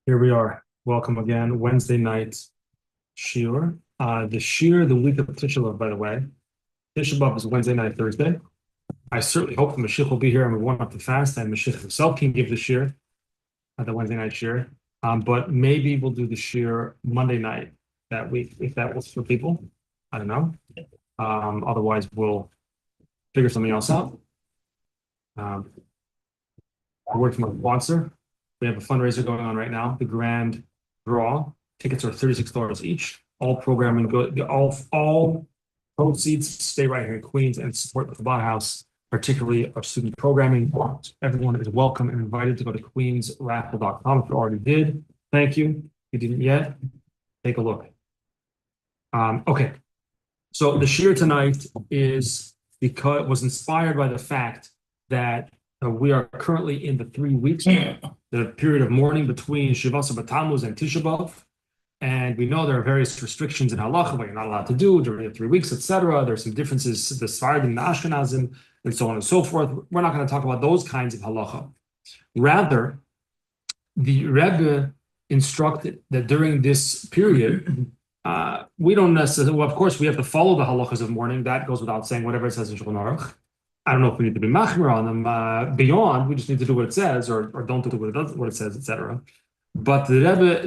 Here we are. Welcome again. Wednesday night shiur. The shiur the week of Tisha B'av, by the way. Tisha B'av is Wednesday night, Thursday. I certainly hope the Mashiach will be here and we won't have to fast, and Mashiach himself can give the shiur at the Wednesday night shiur. But maybe we'll do the shiur Monday night that week if that works for people. I don't know. Otherwise, we'll figure something else out. A word from our sponsor. We have a fundraiser going on right now. The grand draw. Tickets are $36 each. All programming all proceeds stay right here in Queens and support the Chabad House, particularly our student programming. Everyone is welcome and invited to go to queensraffle.com. If you already did, thank you. If you didn't yet, take a look. Okay, so the shiur tonight was inspired by the fact that we are currently in the 3 weeks, the period of mourning between Shivasa B'Tammuz and Tisha B'Av. And we know there are various restrictions in halacha, what you're not allowed to do during the 3 weeks, etc. There's some differences, the Sephardim and the Ashkenazim, and so on and so forth. We're not going to talk about those kinds of halacha. Rather, the Rebbe instructed that during this period, we don't necessarily, well, of course, we have to follow the halachas of mourning. That goes without saying, whatever it says in Shulchan Aruch. I don't know if we need to be machmir on them beyond. We just need to do what it says, or don't do what it says, etc. But the Rebbe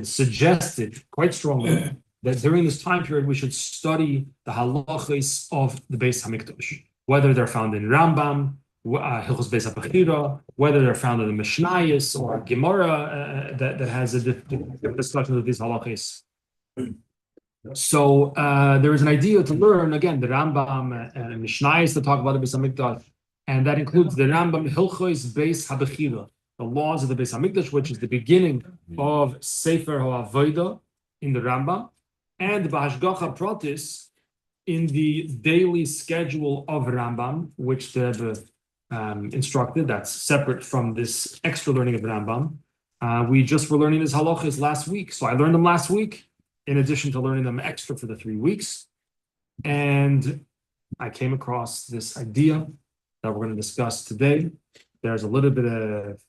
suggested quite strongly that during this time period we should study the halachas of the Beis Hamikdash, whether they're found in Rambam, Hilchos Beis HaBechira, whether they're found in the Mishnayos or Gemara that has a discussion of these halachas. So there is an idea to learn, again, the Rambam and Mishnayos to talk about the Beis HaMikdash, and that includes the Rambam Hilchos Beis HaBechira, the laws of the Beis HaMikdash, which is the beginning of Sefer HaAvodah in the Rambam, and B'Hashgacha Pratis in the daily schedule of Rambam, which the instructed, that's separate from this extra learning of Rambam. We just were learning these halachas last week, so I learned them last week, in addition to learning them extra for the 3 weeks. And I came across this idea that we're going to discuss today. There's a little bit of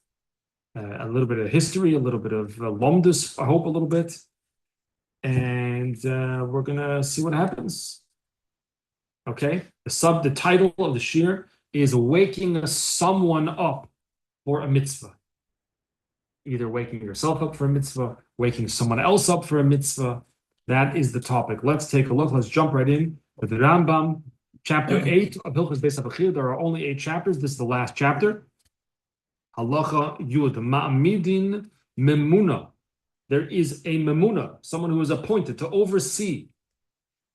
history, a little bit of lomdus, I hope a little bit. And we're going to see what happens. Okay? The title of the shiur is Waking Someone Up for a Mitzvah. Either waking yourself up for a mitzvah, waking someone else up for a mitzvah. That is the topic. Let's take a look. Let's jump right in with the Rambam, chapter 8 of Hilchos Beis HaBechira. There are only 8 chapters. This is the last chapter. Halacha Yud, Ma'amidin Memuna. There is a Memuna, someone who is appointed to oversee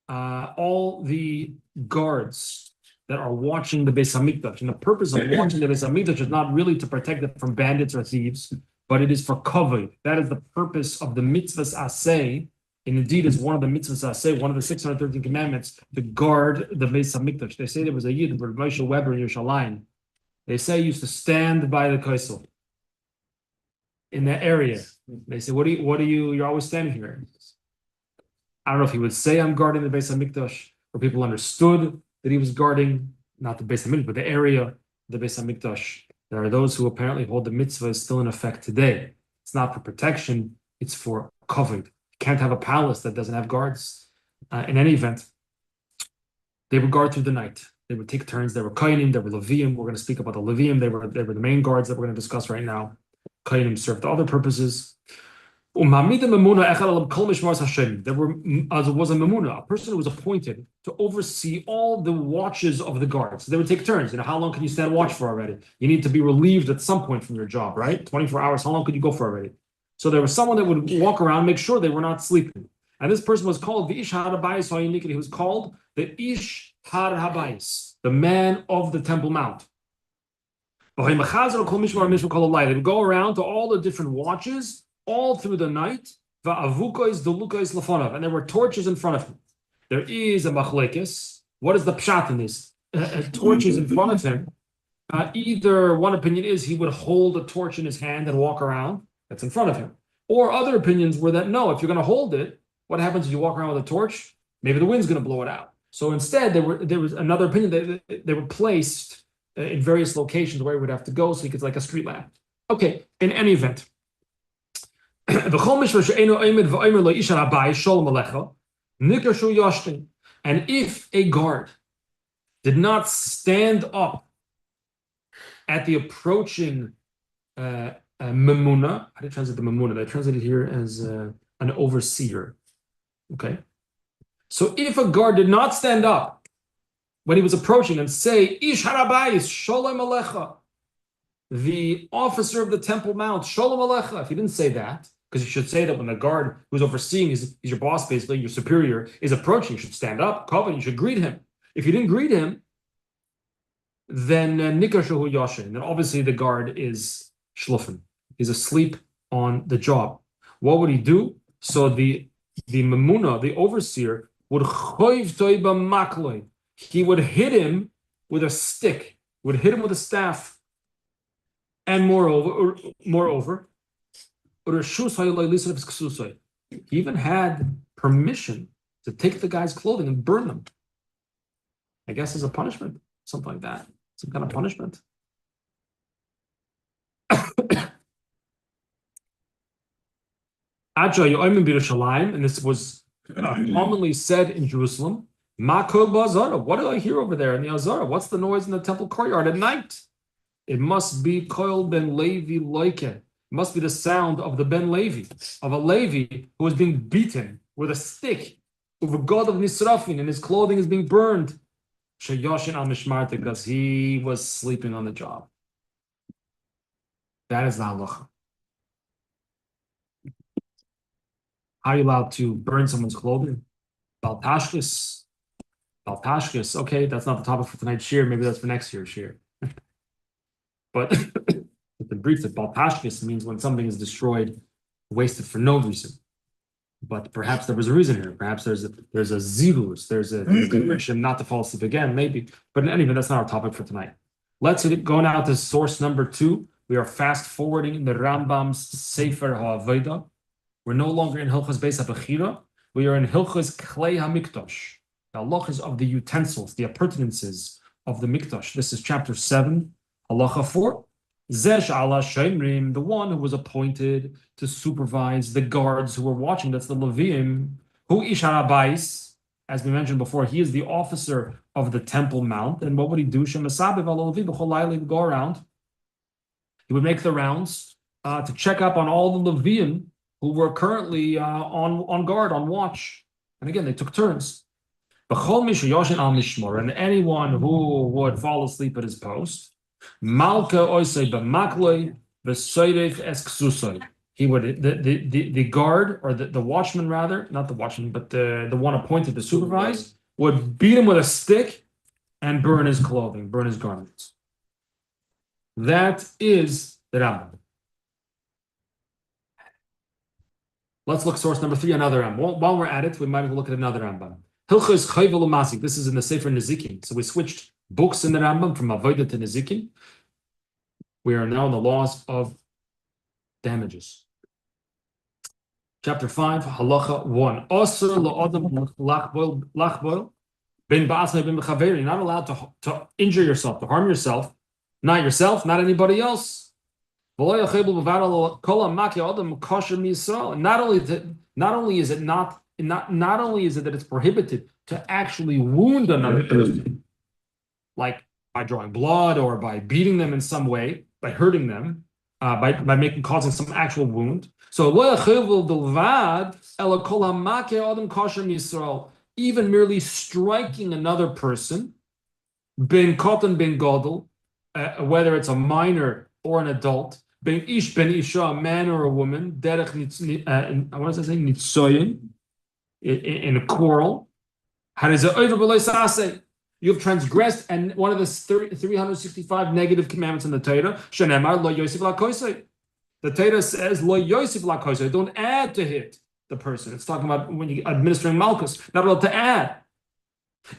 all the guards that are watching the Beis HaMikdash. And the purpose of watching the Beis HaMikdash is not really to protect it from bandits or thieves, but it is for kavod. That is the purpose of the mitzvahs aseh. And indeed, it's one of the mitzvahs aseh, one of the 613 commandments, to guard the Beis HaMikdash. They say there was a Yid, Moshe Weber in Yerushalayim. They say he used to stand by the Kaisel in that area. They say, you're always standing here. I don't know if he would say, I'm guarding the Beis HaMikdash, or people understood that he was guarding, not the Beis HaMikdash, but the area of the Beis HaMikdash. There are those who apparently hold the mitzvah is still in effect today. It's not for protection, it's for kavod. You can't have a palace that doesn't have guards. In any event, they would guard through the night. They would take turns. There were Kohanim, there were Leviim. We're going to speak about the Leviim. They were the main guards that we're going to discuss right now. Kohanim served other purposes. There was a memuna, a person who was appointed to oversee all the watches of the guards. So they would take turns. How long can you stand watch for already? You need to be relieved at some point from your job, right? 24 hours, how long could you go for already? So there was someone that would walk around, make sure they were not sleeping. And this person was called the Ish Har Habayis. He was called the Ish Har Habayis, the man of the Temple Mount. They would go around to all the different watches all through the night, and there were torches in front of him. There is a machlekes. What is the pshat in this? Torches in front of him. Either one opinion is he would hold a torch in his hand and walk around. That's in front of him. Or other opinions were that no, if you're going to hold it, what happens if you walk around with a torch? Maybe the wind's going to blow it out. So instead, there was another opinion that they were placed in various locations where he would have to go, so he could like a street lamp. Okay, in any event. And if a guard did not stand up at the approaching memuna, how do you translate the memuna? They translate it here as an overseer. Okay. So if a guard did not stand up when he was approaching and say, Ish harabayis, sholem alecha, the officer of the Temple Mount, sholem alecha, if he didn't say that, because you should say that when the guard who's overseeing is your boss, basically, your superior, is approaching, you should stand up, cover, you should greet him. If you didn't greet him, then nikashahu yashin, then obviously the guard is shlufen. He's asleep on the job. What would he do? So the memuna, the overseer, would choiv toiba makloi. He would hit him with a stick, would hit him with a staff, and moreover, he even had permission to take the guy's clothing and burn them. I guess as a punishment, something like that, some kind of punishment. And this was commonly said in Jerusalem. What do I hear over there in the Azara? What's the noise in the temple courtyard at night? It must be Koil ben Levi Loike. It must be the sound of the Ben Levi, of a Levi who is being beaten with a stick over God of Nisrafin, and his clothing is being burned. Sheyoshin al Mishmarta, because he was sleeping on the job. That is the halacha. How are you allowed to burn someone's clothing? Baltashkis. Baltashkis. Okay, that's not the topic for tonight's shir. Maybe that's for next year's shir. But the brief that Baltashkis means when something is destroyed, wasted for no reason. But perhaps there was a reason here. Perhaps there's a zilus, there's a permission not to fall asleep again, maybe. But anyway, that's not our topic for tonight. Let's go now to source number 2. We are fast forwarding in the Rambam's Sefer HaAvodah. We're no longer in Hilchos Beis HaBechira. We are in Hilchos Klei HaMikdash, the halachas of the utensils, the appurtenances of the Mikdash. This is chapter 7, halacha 4. Zesh ala Shemrim, the one who was appointed to supervise the guards who were watching, that's the Leviim, who Ish HaRabais, as we mentioned before, he is the officer of the Temple Mount. And what would he do? Shemasabiv ala Levi b'chol layla, he would go around. He would make the rounds to check up on all the Leviim who were currently on guard, on watch. And again, they took turns. And anyone who would fall asleep at his post, Malka oisei b'makloi v'soyrech es ksusoi. He would the guard, or the watchman rather, not the watchman, but the one appointed to supervise, would beat him with a stick and burn his clothing, burn his garments. That is the Rambam. Let's look source number 3, another Rambam. While we're at it, we might look at another Rambam. Hilchos Chayvel Umasik. This is in the Sefer Nezikin. So we switched books in the Rambam from Avodah to Nezikin. We are now in the laws of damages. Chapter 5, Halacha 1. Osur la'odam lachboil ben ba'asmei ben b'chaveri. You're not allowed to injure yourself, to harm yourself. Not yourself, not anybody else. And not only is it that it's prohibited to actually wound another person, like by drawing blood or by beating them in some way, by hurting them, causing some actual wound. So even merely striking another person, ben kotan ben gadol, whether it's a minor or an adult, ben ish ben isha, a man or a woman, derech what does that say? Nitzoyin, in a quarrel. You have transgressed and one of the 365 negative commandments in the Torah. Shenemar lo yosef lakoisei. The Torah says lo yosef lakoisei. Don't add to hit the person. It's talking about when you're administering malchus, not allowed to add. So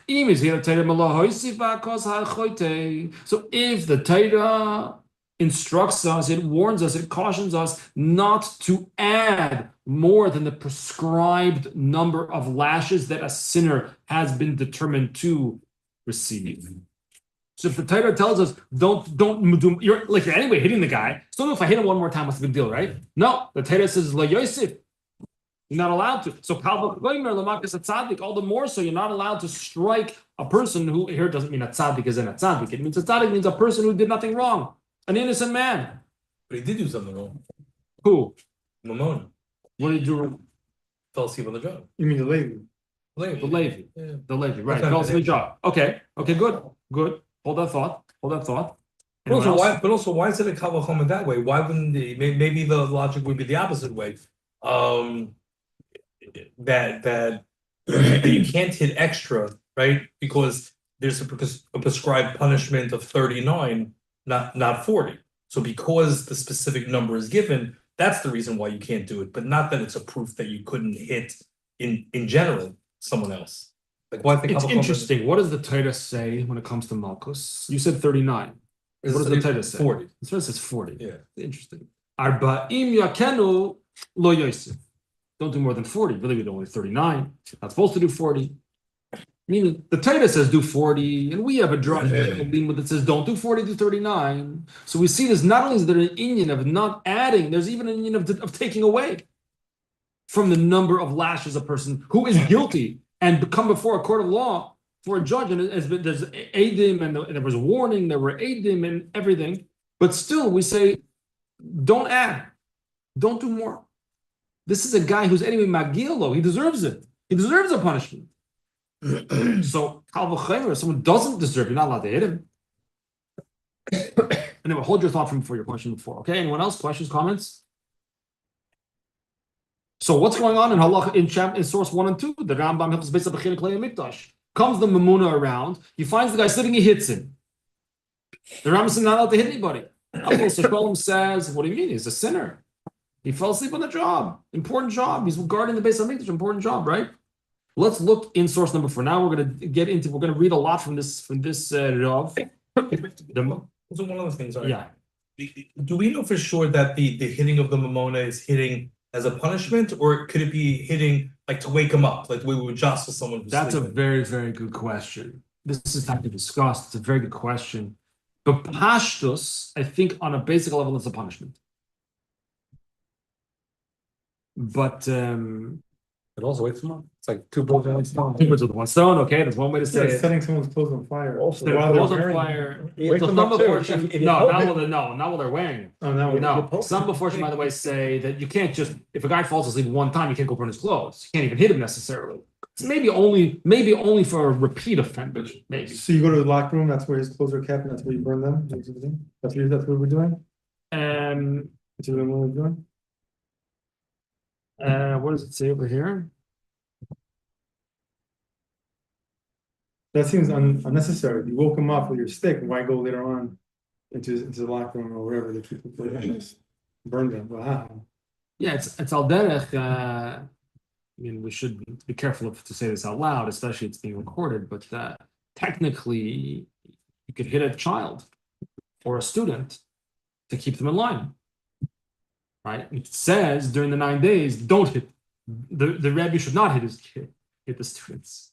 if the Torah instructs us, it warns us, it cautions us not to add more than the prescribed number of lashes that a sinner has been determined to receive. So if the Torah tells us don't do, you're anyway hitting the guy. So if I hit him one more time, what's the big deal, right? No, the Torah says la yosef. You're not allowed to. So all the more so you're not allowed to strike a person who here doesn't mean a tzaddik is a tzaddik. It means a tzaddik means a person who did nothing wrong, an innocent man. But he did do something wrong. Who? Mamona. What did he do wrong? Fell asleep on the job. You mean the Levi? The Levi. Yeah. The Levi, right. Fell asleep on the job. Okay, good. Hold that thought. But also, why is it a kavachom that way? Why wouldn't maybe the logic would be the opposite way? That you can't hit extra, right? Because there's a prescribed punishment of 39, not 40. So because the specific number is given, that's the reason why you can't do it, but not that it's a proof that you couldn't hit in general someone else. Like why think it's interesting. What does the Torah say when it comes to Malchus? You said 39. What does the Torah say? 40. The Torah says 40. Yeah. Interesting. Arba'im yakenu lo yosef. Don't do more than 40. Really, we do only 39. Not supposed to do 40. Meaning, the Torah says do 40, and we have a draw that says don't do 40, do 39. So we see this, not only is there an union of not adding, there's even an union of taking away from the number of lashes a person who is guilty and come before a court of law for a judge. And there's Adim, and there was a warning, there were Adim and everything. But still, we say, don't add. Don't do more. This is a guy who's anyway Magilo. He deserves it. He deserves a punishment. So, if someone doesn't deserve, you're not allowed to hit him. Anyway, hold your thought for your question before. Okay, anyone else? Questions, comments? So, what's going on in Halach in source 1 and 2? The Rambam helps based on Bechira Klei Mikdash. Comes the Mamuna around, he finds the guy sitting, he hits him. The Rambam is not allowed to hit anybody. So Shalom says, what do you mean? He's a sinner. He fell asleep on the job. Important job. He's guarding the base of Mikdash. Important job, right? Let's look in source number 4. Now we're going to read a lot from this Rav. So one of the things, right? Yeah. Do we know for sure that the hitting of the Mamona is hitting as a punishment, or could it be hitting like to wake him up, like we would jostle someone who's That's sleeping? a very, very good question. This is time to discuss. It's a very good question. But pashtus, I think on a basic level, it's a punishment. But It also wakes them up. It's like two birds with one stone. two birds with one stone. Okay, that's one way to say It's it. setting someone's clothes on fire. Setting While they're clothes on wearing fire. Wake So them some up too. portion, not while they're wearing it. Oh, now No, some portion, by the way, say that you can't just, if a guy falls asleep one time, you can't go burn his clothes. You can't even hit him necessarily. It's maybe only for a repeat offender, maybe. So you go to the locker room, that's where his clothes are kept, and that's where you burn them? That's what we're doing? That's what we're doing? What does it say over here? That seems unnecessary. You woke him up with your stick, why go later on into the locker room or wherever to keep the clothes? Burn them. Wow. Yeah, it's al derech. I mean, we should be careful to say this out loud, especially it's being recorded. But technically, you could hit a child or a student to keep them in line, right? It says during the 9 days, don't hit. The Rebbe should not hit his kid, hit the students.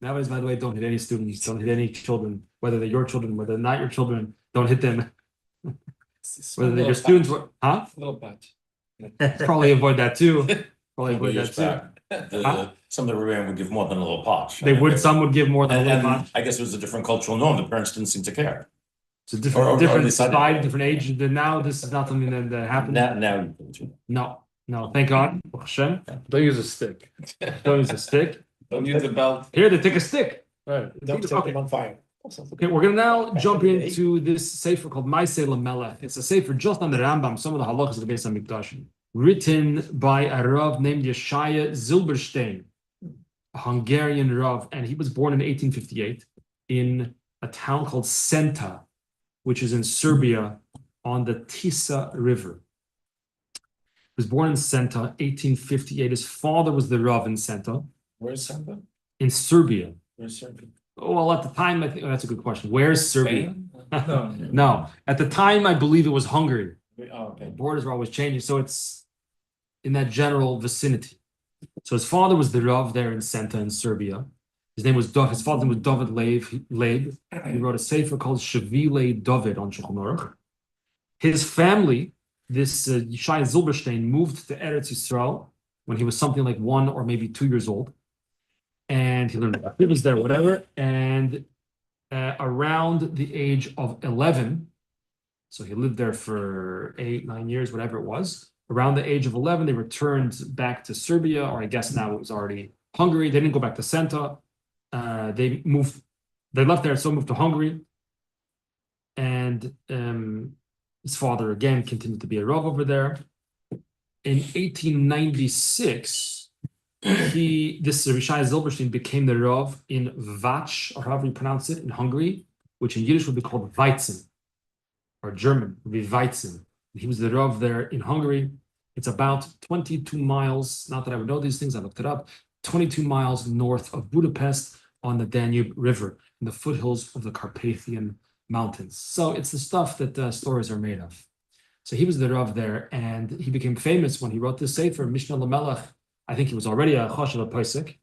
Nowadays, by the way, don't hit any students, don't hit any children, whether they're your children, whether they're not your children, don't hit them. Whether they're your students, huh? Little patch. Probably avoid that too. Probably Couple avoid years that too. back, some of the Rebbeim would give more than a little potch. Some would give more than a And, little and much. I guess it was a different cultural norm. The parents didn't seem to care. It's a Or different at least I side, didn't. different age. Now this is not something that happens. Now. No, thank God. Hashem. Don't use a stick. Don't use a stick. Don't use the belt. Here, they take a stick. Right. Don't set them on fire. Okay, we're gonna now jump into this sefer called Maaseh Lamelech. It's a sefer just on the Rambam, some of the halachas of the Beis Hamikdash, written by a Rav named Yeshaya Zilberstein, a Hungarian Rav, and he was born in 1858 in a town called Senta, which is in Serbia on the Tisa River. He was born in Senta, 1858. His father was the Rav in Senta. Where's Santa? In Serbia. Where's Serbia? Oh, well, at the time, I think that's a good question. Where's Serbia? No. No, at the time, I believe it was Hungary. Oh, okay. Borders were always changing, so it's in that general vicinity. So his father was the Rav there in Senta in Serbia, His name was his father's name was David Leib. He wrote a sefer called Shavile David on Shulchan Aruch. His family, this Yishai Zilberstein, moved to Eretz Yisrael when he was something like 1 or maybe 2 years old, and he learned about was there, whatever. And around the age of 11, so he lived there for 8, 9 years, whatever it was. Around the age of 11, they returned back to Serbia, or I guess now it was already Hungary. They didn't go back to Santa. They left there, so moved to Hungary. And his father, again, continued to be a Rav over there. In 1896, this Rishai Zilberstein became the Rav in Vach, or however you pronounce it, in Hungary, which in Yiddish would be called Weizen, or German would be Weizen. He was the Rav there in Hungary. It's about 22 miles, not that I would know these things, I looked it up, 22 miles north of Budapest on the Danube River, in the foothills of the Carpathian Mountains. So it's the stuff that stories are made of. So he was the Rav there, and he became famous when he wrote this sefer, Mishnah Lamelech. I think he was already a Choshev Pesach.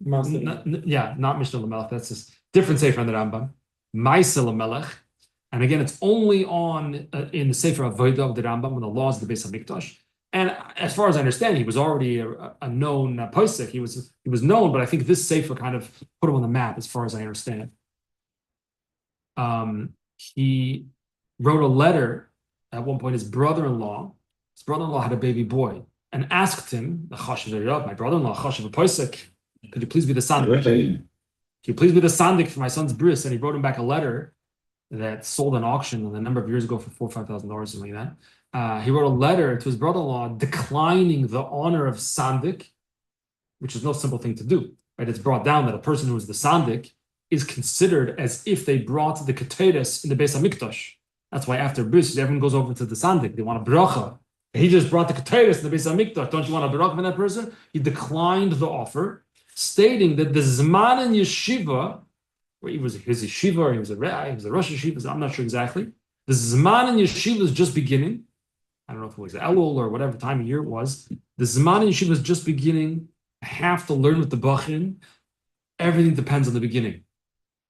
Yeah, not Mishnah Lamelech, that's a different sefer on the Rambam. Ma'aseh Lamelech. And again, it's only on in the Sefer Avodah of the Rambam, in the laws of the Beis Hamikdash. And as far as I understand, he was already a known posek. He was known, but I think this Sefer kind of put him on the map, as far as I understand. He wrote a letter at one point. His brother-in-law had a baby boy, and asked him, "The Chashiv, my brother-in-law, Chashiv posek, could you please be the sandik? Could you please be the sandik for my son's bris?" And he wrote him back a letter that sold an auction a number of years ago for $4,000 or $5,000, something like that. He wrote a letter to his brother-in-law declining the honor of sandik, which is no simple thing to do. Right? It's brought down that a person who is the sandik is considered as if they brought the keteres in the Beis Hamikdash. That's why after bris, everyone goes over to the sandik. They want a bracha. He just brought the keteres in the Beis Hamikdash. Don't you want a bracha from that person? He declined the offer, stating that the Zman in Yeshiva, where he was his yeshiva, or he was a Rosh Yeshiva, I'm not sure exactly. The Zman in Yeshiva is just beginning. I don't know if it was Elul or whatever time of year it was. The Zman in Yeshiva is just beginning. I have to learn with the Bachin. Everything depends on the beginning.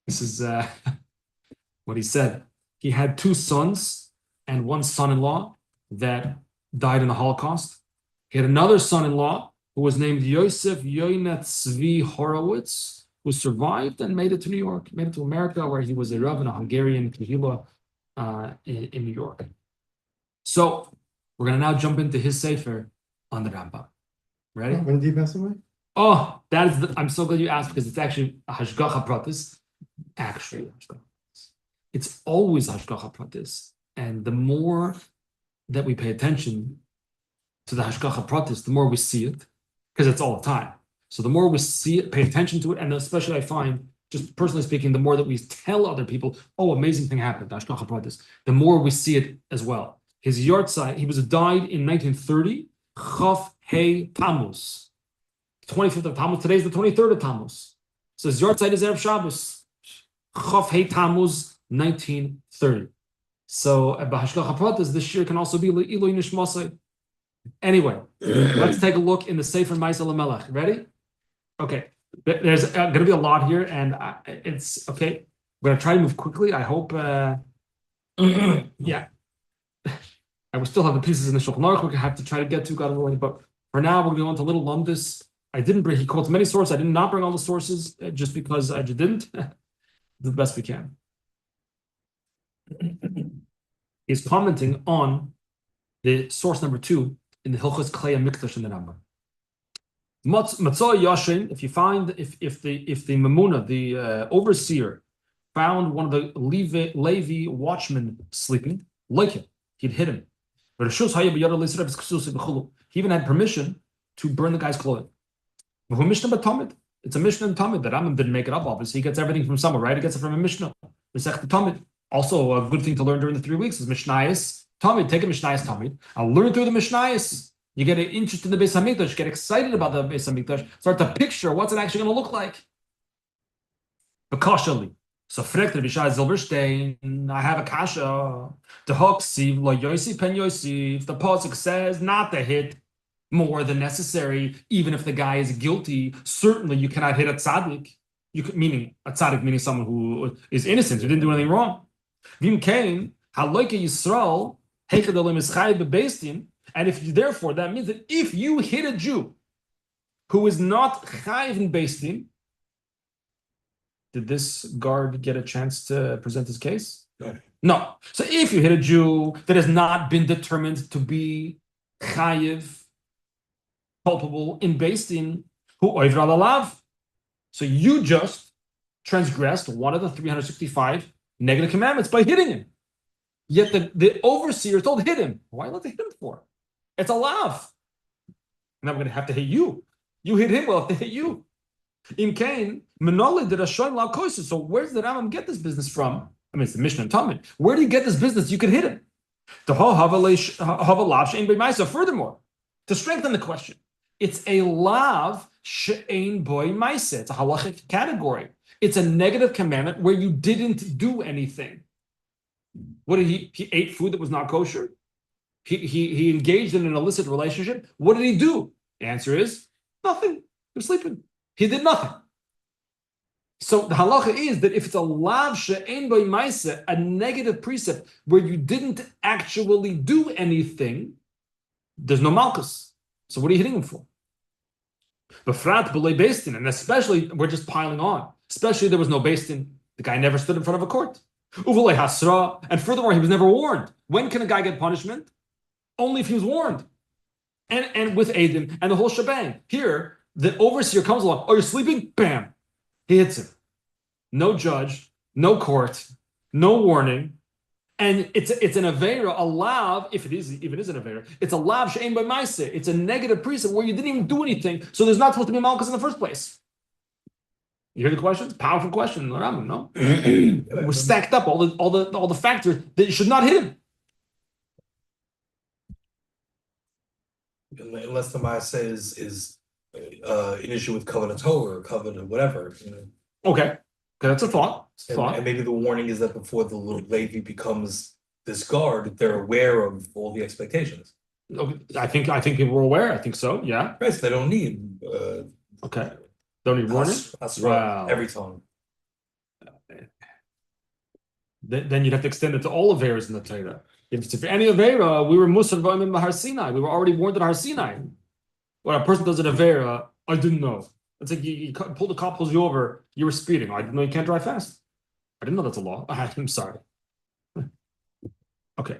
This is what he said. He had 2 sons and 1 son-in-law that died in the Holocaust. He had another son-in-law who was named Yosef Yoinet Tzvi Horowitz, who survived and made it to New York, made it to America, where he was a Rav in a Hungarian Kehillah in New York. So we're going to now jump into his sefer on the Rambam. Ready? When did he pass away? Oh, I'm so glad you asked, because it's actually a Hashgacha Pratis. Actually, it's always Hashgacha Pratis. And the more that we pay attention to the Hashgacha Pratis, the more we see it, because it's all the time. So the more we see it, pay attention to it, and especially I find, just personally speaking, the more that we tell other people, "Oh, amazing thing happened," Hashgacha Pratis, the more we see it as well. His yahrzeit, he died in 1930, Chaf Hey Tammuz, 25th of Tammuz. Today's the 23rd of Tammuz. So his yahrzeit is Erev Shabbos, Chaf Hey Tammuz, 1930. So Hashgacha Pratis this year can also be Ilui Nishmasai. Anyway, let's take a look in the Sefer Ma'aseh Lamelech. Ready? Okay, there's going to be a lot here, and it's okay. We're going to try to move quickly. I hope, yeah. I will still have the pieces in the Shulchan Aruch we have to try to get to, God willing, but for now, we're going to go into little lumdis. I didn't bring, he quotes many sources. I did not bring all the sources just because I just didn't. The best we can. He's commenting on the source number 2 in the Hilchos Klei HaMikdash in the Rambam. Matzah Yashin, if you find, if the Mamuna, the overseer, found one of the Levi watchmen sleeping, like him, he'd hit him. He even had permission to burn the guy's clothing. It's a Mishnah in Talmud. The Rambam didn't make it up, obviously. He gets everything from somewhere, right? He gets it from a Mishnah. Also, a good thing to learn during the 3 weeks is Mishnayos Talmud. Take a Mishnayos Talmud. I'll learn through the Mishnayos. You get interested in the Beis Hamikdash, get excited about the Beis Hamikdash, start to picture what's it actually going to look like. Bekashali. So frekt Rabbi Shai Zilberstein, I have a kasha. The Hoksiv lo Yosef pen Yosef. The pasuk says not to hit more than necessary, even if the guy is guilty. Certainly, you cannot hit a tzaddik. You could, meaning a tzaddik, meaning someone who is innocent, who didn't do anything wrong. Vim came, haloike Yisrael, hechadolim is chayiv bebeistin, and if you, therefore, that means that if you hit a Jew who is not chayiv in beistin, did this guard get a chance to present his case? No. No. So if you hit a Jew that has not been determined to be chayiv, culpable in beistin, who oivra lalav, so you just transgressed one of the 365 negative commandments by hitting him. Yet the overseer told hit him. Why let they hit him for? It's a lav. Now we're going to have to hit you. You hit him, we'll have to hit you. In Cain, Menole did a shoin la koisus. So where's the Rambam get this business from? I mean, it's the Mishnah and Talmud. Where do you get this business? You could hit him. Furthermore, to strengthen the question, it's a lav she'ein boy maisa. It's a halachic category. It's a negative commandment where you didn't do anything. What did he ate food that was not kosher? He engaged in an illicit relationship. What did he do? The answer is nothing. He was sleeping. He did nothing. So the halacha is that if it's a lav she'ein boy maisa, a negative precept where you didn't actually do anything, there's no malchus. So what are you hitting him for? Befrat b'lei beistin, and especially we're just piling on. Especially there was no beistin. The guy never stood in front of a court. Uvalei hasra, and furthermore, he was never warned. When can a guy get punishment? Only if he was warned. And with Aiden and the whole shebang. Here, the overseer comes along. Oh, you're sleeping? Bam. He hits him. No judge, no court, no warning. And it's an avera, a lav, if it is an avera, it's a lav she'ein by maise. It's a negative precept where you didn't even do anything, so there's not supposed to be malchus in the first place. You hear the question? Powerful question, Rambam, no? We're stacked up all the factors that you should not hit him. Unless the maase is an issue with covenant Torah or covenant whatever. You know. Okay, that's a thought. And maybe the warning is that before the little Levi becomes this guard, they're aware of all the expectations. I think people were aware. I think so. Yeah. Right, so they don't need. Okay. Don't need warning. That's Wow. right. Every time. Then you'd have to extend it to all averas in the Torah. If it's for any avera, we were Musar v'amim b'Har Sinai. We were already warned at Har Sinai. When a person does an avera, I didn't know. It's like you pull the cop, pulls you over, you were speeding. I didn't know you can't drive fast. I didn't know that's a law. I'm sorry. Okay,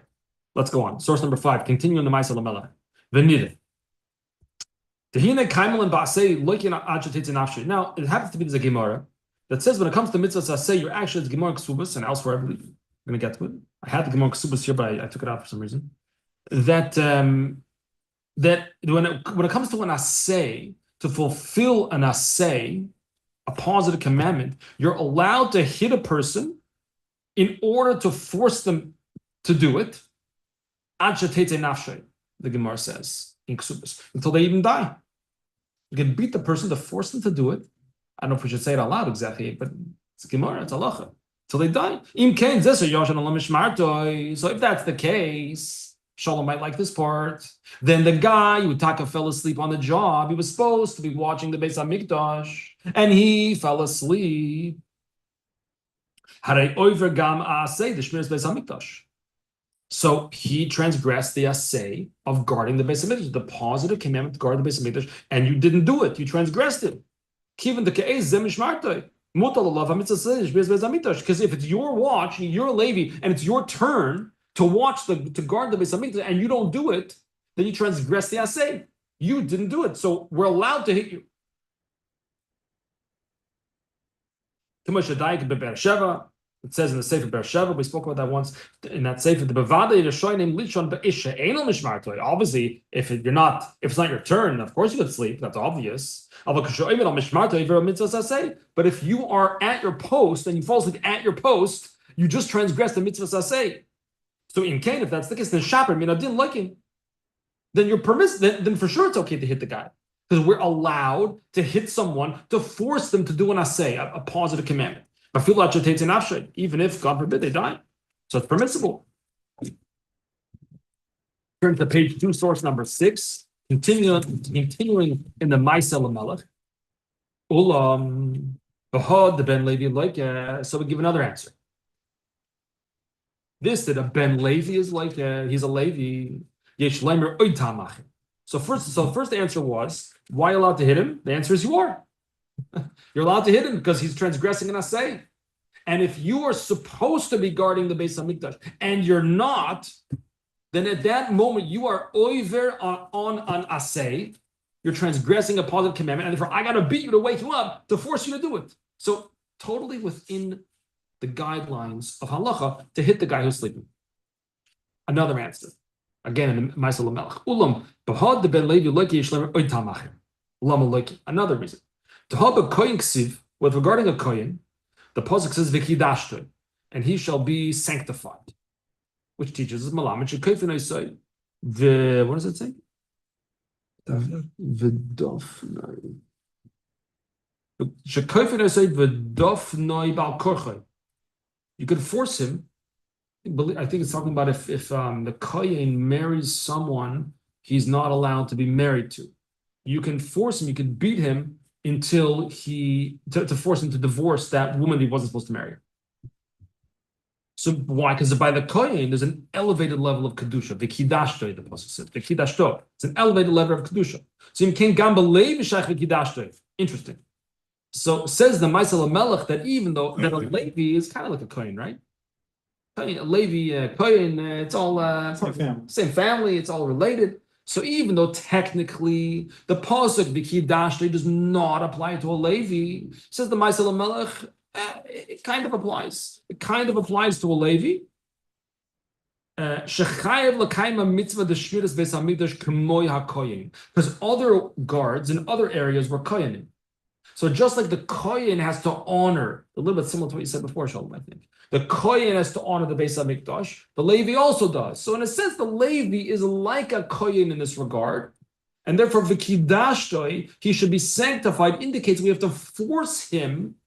let's go on. Source number 5. Continue in the Ma'aseh Lamelech. V'nideh. Now, it happens to be there's a Gemara that says when it comes to mitzvah saseh, you're actually, it's Gemara Ksubas and elsewhere, I believe. I'm going to get to it. I had the Gemara Ksubas here, but I took it out for some reason. That when it comes to an aseh, to fulfill an aseh, a positive commandment, you're allowed to hit a person in order to force them to do it. Ad shetetze nafshay, the Gemara says in Ksubas, until they even die. You can beat the person to force them to do it. I don't know if we should say it out loud exactly, but it's a Gemara, it's halacha. Till they die. So if that's the case, Shalom might like this part. Then the guy who Taka fell asleep on the job, he was supposed to be watching the Beis HaMikdash, and he fell asleep. So he transgressed the assay of guarding the Beis HaMikdash, the positive commandment to guard the Beis HaMikdash, and you didn't do it. You transgressed it. Because if it's your watch, you're a Levi, and it's your turn to guard the Beis HaMikdash, and you don't do it, then you transgress the assay. You didn't do it, so we're allowed to hit you. It says in the Sefer Beersheva, we spoke about that once, in that Sefer, the Bevada Yishoinim Lichon Be'isha Einol Mishmartoi. Obviously, if it's not your turn, of course you could sleep, that's obvious. But if you are at your post and you fall asleep at your post, you just transgress the mitzvah saseh. So in Cain, if that's the case, then Shaper Minadin liking, then you're permissible, then for sure it's okay to hit the guy. Because we're allowed to hit someone to force them to do an aseh, a positive commandment. Even if, God forbid, they die. So it's permissible. Turn to page 2, source number 6. Continuing in the Ma'aseh Lamelech. Bahad the Ben Levi like. So we give another answer. This that a Ben Levi is like he's a Levi. Yesh lemer oid tamachim. So first answer was why are you allowed to hit him? The answer is you are. You're allowed to hit him because he's transgressing an assay. And if you are supposed to be guarding the Beis Hamikdash and you're not, then at that moment you are over on an assay. You're transgressing a positive commandment, and therefore I got to beat you to wake you up to force you to do it. So totally within the guidelines of halacha to hit the guy who's sleeping. Another answer, again in Ma'aseh Lamelech. Ulam b'had the Ben Levi loki yishlemer oid tamachim. Lama loki. Another reason. To have a kohen ksiv with regarding a kohen, the pasuk says v'kidashto, and he shall be sanctified, which teaches us malamet shekayfen say the what does it say? V'dofnoi. Shekayfen say v'dofnoi bal korchay. You could force him. I think it's talking about if the kohen marries someone he's not allowed to be married to. You can force him. You can beat him until to force him to divorce that woman he wasn't supposed to marry. So why? Because by the kohen, there's an elevated level of kedusha. V'kidashto, the pasuk says. V'kidashto. It's an elevated level of kedusha. So you can gamba lev v'shach v'kidashto. Interesting. So says the Ma'aseh Lamelech that even though that a Levi is kind of like a kohen, right? Levi, kohen, it's all same family. It's all related. So even though technically the pasuk v'kidashto does not apply to a Levi, says the Ma'aseh Lamelech, it kind of applies. It kind of applies to a Levi. Shechayev l'kaima mitzvah the shmiras beis hamikdash k'moy hakoyin, because other guards in other areas were koyanim. So just like the kohen has to honor, a little bit similar to what you said before, Shalom, I think. The kohen has to honor the Beis HaMikdash. The Levi also does. So in a sense, the Levi is like a kohen in this regard. And therefore, v'kidashtoi, he should be sanctified, indicates we have to force him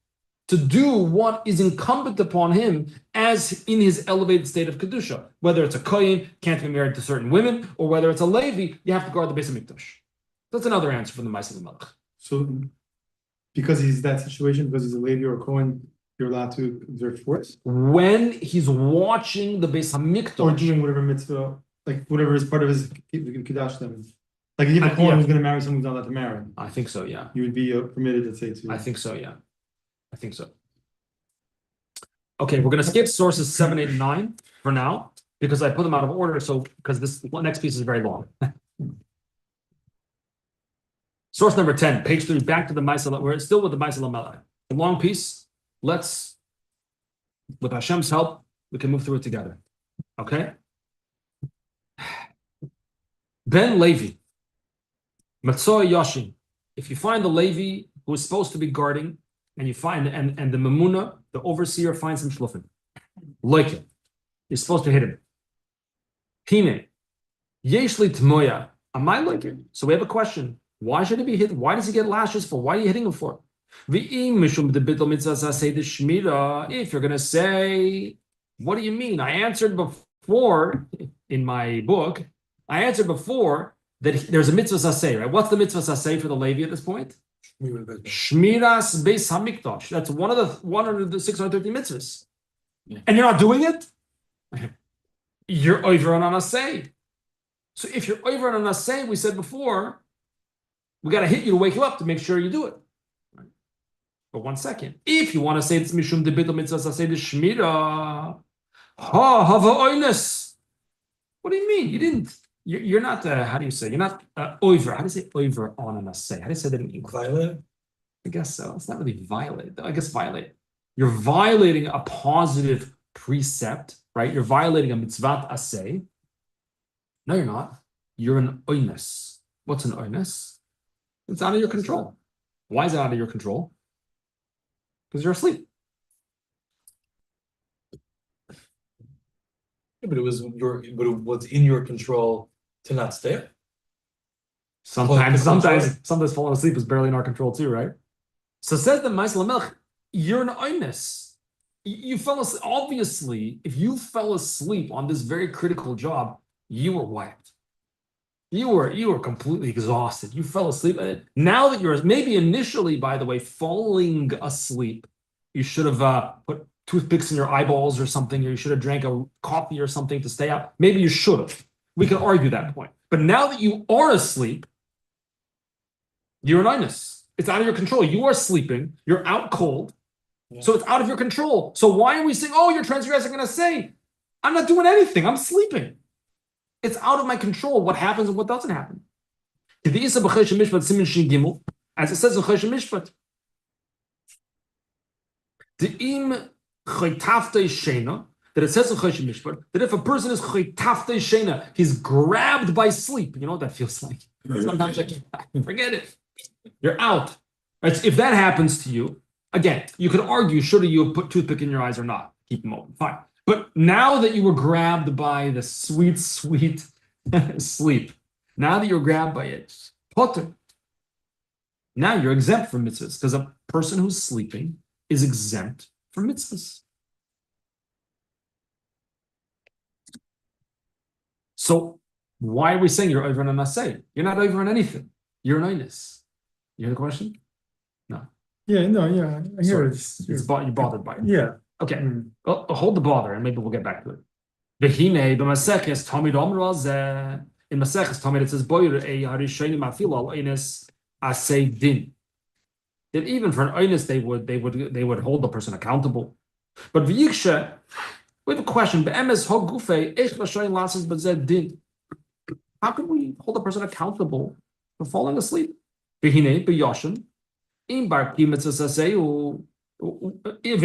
to do what is incumbent upon him as in his elevated state of Kedusha. Whether it's a kohen, can't be married to certain women, or whether it's a Levi, you have to guard the Beis HaMikdash. That's another answer from the Ma'aseh Lamelech. So because he's that situation, because he's a Levi or a Cohen, you're allowed to exert force? When he's watching the Beis HaMikdash. Or doing whatever mitzvah, like whatever is part of his Kiddush them. Like if you have a Cohen Yeah. who's going to marry someone who's not allowed to marry, I think so, yeah. you would be permitted, let's say, to. I think so, yeah. I think so. Okay, we're going to skip sources 7, 8, and 9 for now, because I put them out of order, so because this next piece is very long. Source number 10, page 3, back to the Ma'aseh. We're still with the Ma'aseh Lamelech. A long piece. Let's, with Hashem's help, we can move through it together. Okay? Ben Levi, Matzoy Yashin. If you find the Levi who is supposed to be guarding, and you find and the Mamuna, the overseer, finds him shluffing, like it, you're supposed to hit him. Pine, Yeshli Tmoya, am I like it? So we have a question. Why should he be hit? Why does he get lashes for? Why are you hitting him for? If you're going to say, what do you mean? I answered before in my book, I answered before that there's a mitzvah saseh, right? What's the mitzvah saseh for the Levi at this point? Shmiras Beis Hamikdash. That's one of the 630 mitzvahs. Yeah. And you're not doing it? You're over on an asay. So if you're over on an asay, we said before, we got to hit you to wake you up to make sure you do it. Right? But 1 second. If you want to say it's Mishum de Bidl Mitzvah Saseh de Shmira, Hava Oines. What do you mean? You didn't. You're not, how do you say? You're not over. How do you say over on an assay? How do you say that in English? Violate? I guess so. It's not really violate. I guess violate. You're violating a positive precept, right? You're violating a mitzvah assay. No, you're not. You're an oines. What's an oines? It's out of your control. Why is it out of your control? Because you're asleep. But it was in your control to not stay up. Sometimes falling asleep is barely in our control too, right? So says the Ma'aseh Lamelech, you're an oines. You fell asleep. Obviously, if you fell asleep on this very critical job, you were wiped. You were completely exhausted. You fell asleep. Now that you're maybe initially, by the way, falling asleep, you should have put toothpicks in your eyeballs or something, or you should have drank a coffee or something to stay up. Maybe you should have. We can argue that point. But now that you are asleep, you're an illness. It's out of your control. You are sleeping. You're out cold. Yeah. So it's out of your control. So why are we saying, oh, you're transgressing and I say, I'm not doing anything. I'm sleeping. It's out of my control what happens and what doesn't happen. As it says in Choshen Mishpat, that it says in Choshen Mishpat that if a person is choytaftei shena, he's grabbed by sleep. You know what that feels like? Sometimes I can't forget it. You're out. If that happens to you, again, you could argue should you have put toothpick in your eyes or not. Keep them open, fine. But now that you were grabbed by the sweet, sweet sleep, now that you're grabbed by it, potter. Now you're exempt from mitzvahs because a person who's sleeping is exempt from mitzvahs. So why are we saying you're over on a naseh? You're not over on anything. You're an inus. You hear the question? No. Yeah, no, yeah, I hear Sorry. it. You're bothered by it. Yeah. Okay. Well, hold the bother, and maybe we'll get back to it. V'hinei b'maseches tamid omra zeh. In Maseches tamid it says boyer a harishayim afil al inus asay din. That even for an inus they would hold the person accountable. But v'yikshe, we have a question. Be'emes ho gufei eich l'shayim lasses b'zeh din. How can we hold a person accountable for falling asleep? V'hinei b'yoshin im bar kimitz asayu. If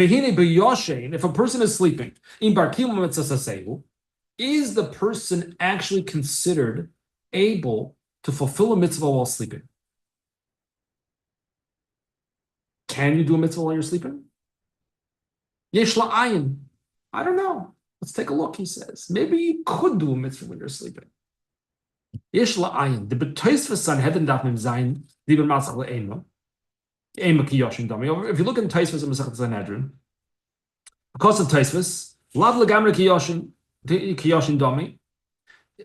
a person is sleeping, is the person actually considered able to fulfill a mitzvah while sleeping? Can you do a mitzvah while you're sleeping? Yesh la'ayin. I don't know. Let's take a look, he says. Maybe you could do a mitzvah when you're sleeping. Yesh la'ayin. The b'tois v'sanhedrin daf mem zayin liber matzach le'ema. If you look in Taisvus and Masechet Sanhedrin, because of Taisvus, lav legamre kiyoshin dami,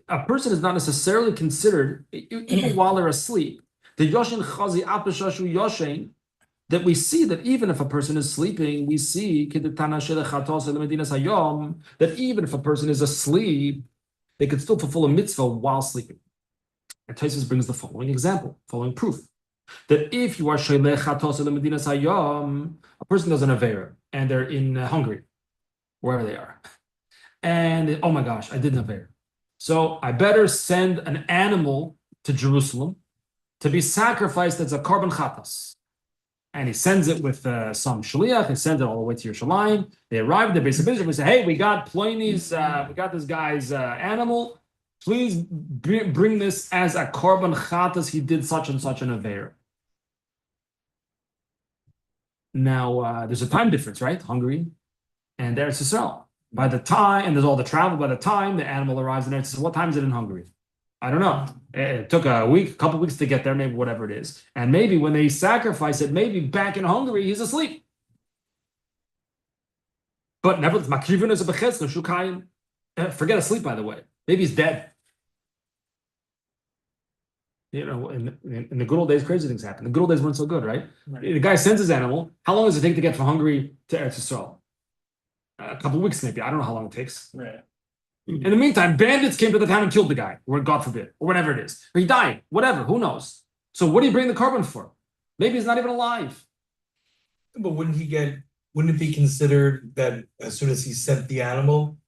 a person is not necessarily considered, even while they're asleep, the yoshin chazi apeshashu yoshin, that we see that even if a person is sleeping, we see that even if a person is asleep, they could still fulfill a mitzvah while sleeping. And Taisvus brings the following example, following proof. That if you are Shelech Chatos Medina Sayom, a person does an Avera and they're in Hungary, wherever they are. And oh my gosh, I did an Avera. So I better send an animal to Jerusalem to be sacrificed as a korban chatas. And he sends it with some shaliach, he sends it all the way to Yerushalayim. They arrive at the base of Israel, we say, hey, we got Plini's, we got this guy's animal. Please bring this as a korban chatas. He did such and such an Avera. Now, there's a time difference, right? Hungary and Eretz Yisrael. By the time, and there's all the travel, by the time the animal arrives in Eretz Yisrael, what time is it in Hungary? I don't know. It took a week, a couple weeks to get there, maybe whatever it is. And maybe when they sacrifice it, maybe back in Hungary, he's asleep. But nevertheless, forget asleep, by the way. Maybe he's dead. You know, in the good old days, crazy things happen. The good old days weren't so good, right? The guy sends his animal. How long does it take to get from Hungary to Eretz Yisrael? A couple of weeks, maybe. I don't know how long it takes. Right. In the meantime, bandits came to the town and killed the guy, or God forbid, or whatever it is. Or he died, whatever, who knows? So what do you bring the korban for? Maybe he's not even alive. But wouldn't it be considered that as soon as he sent the animal,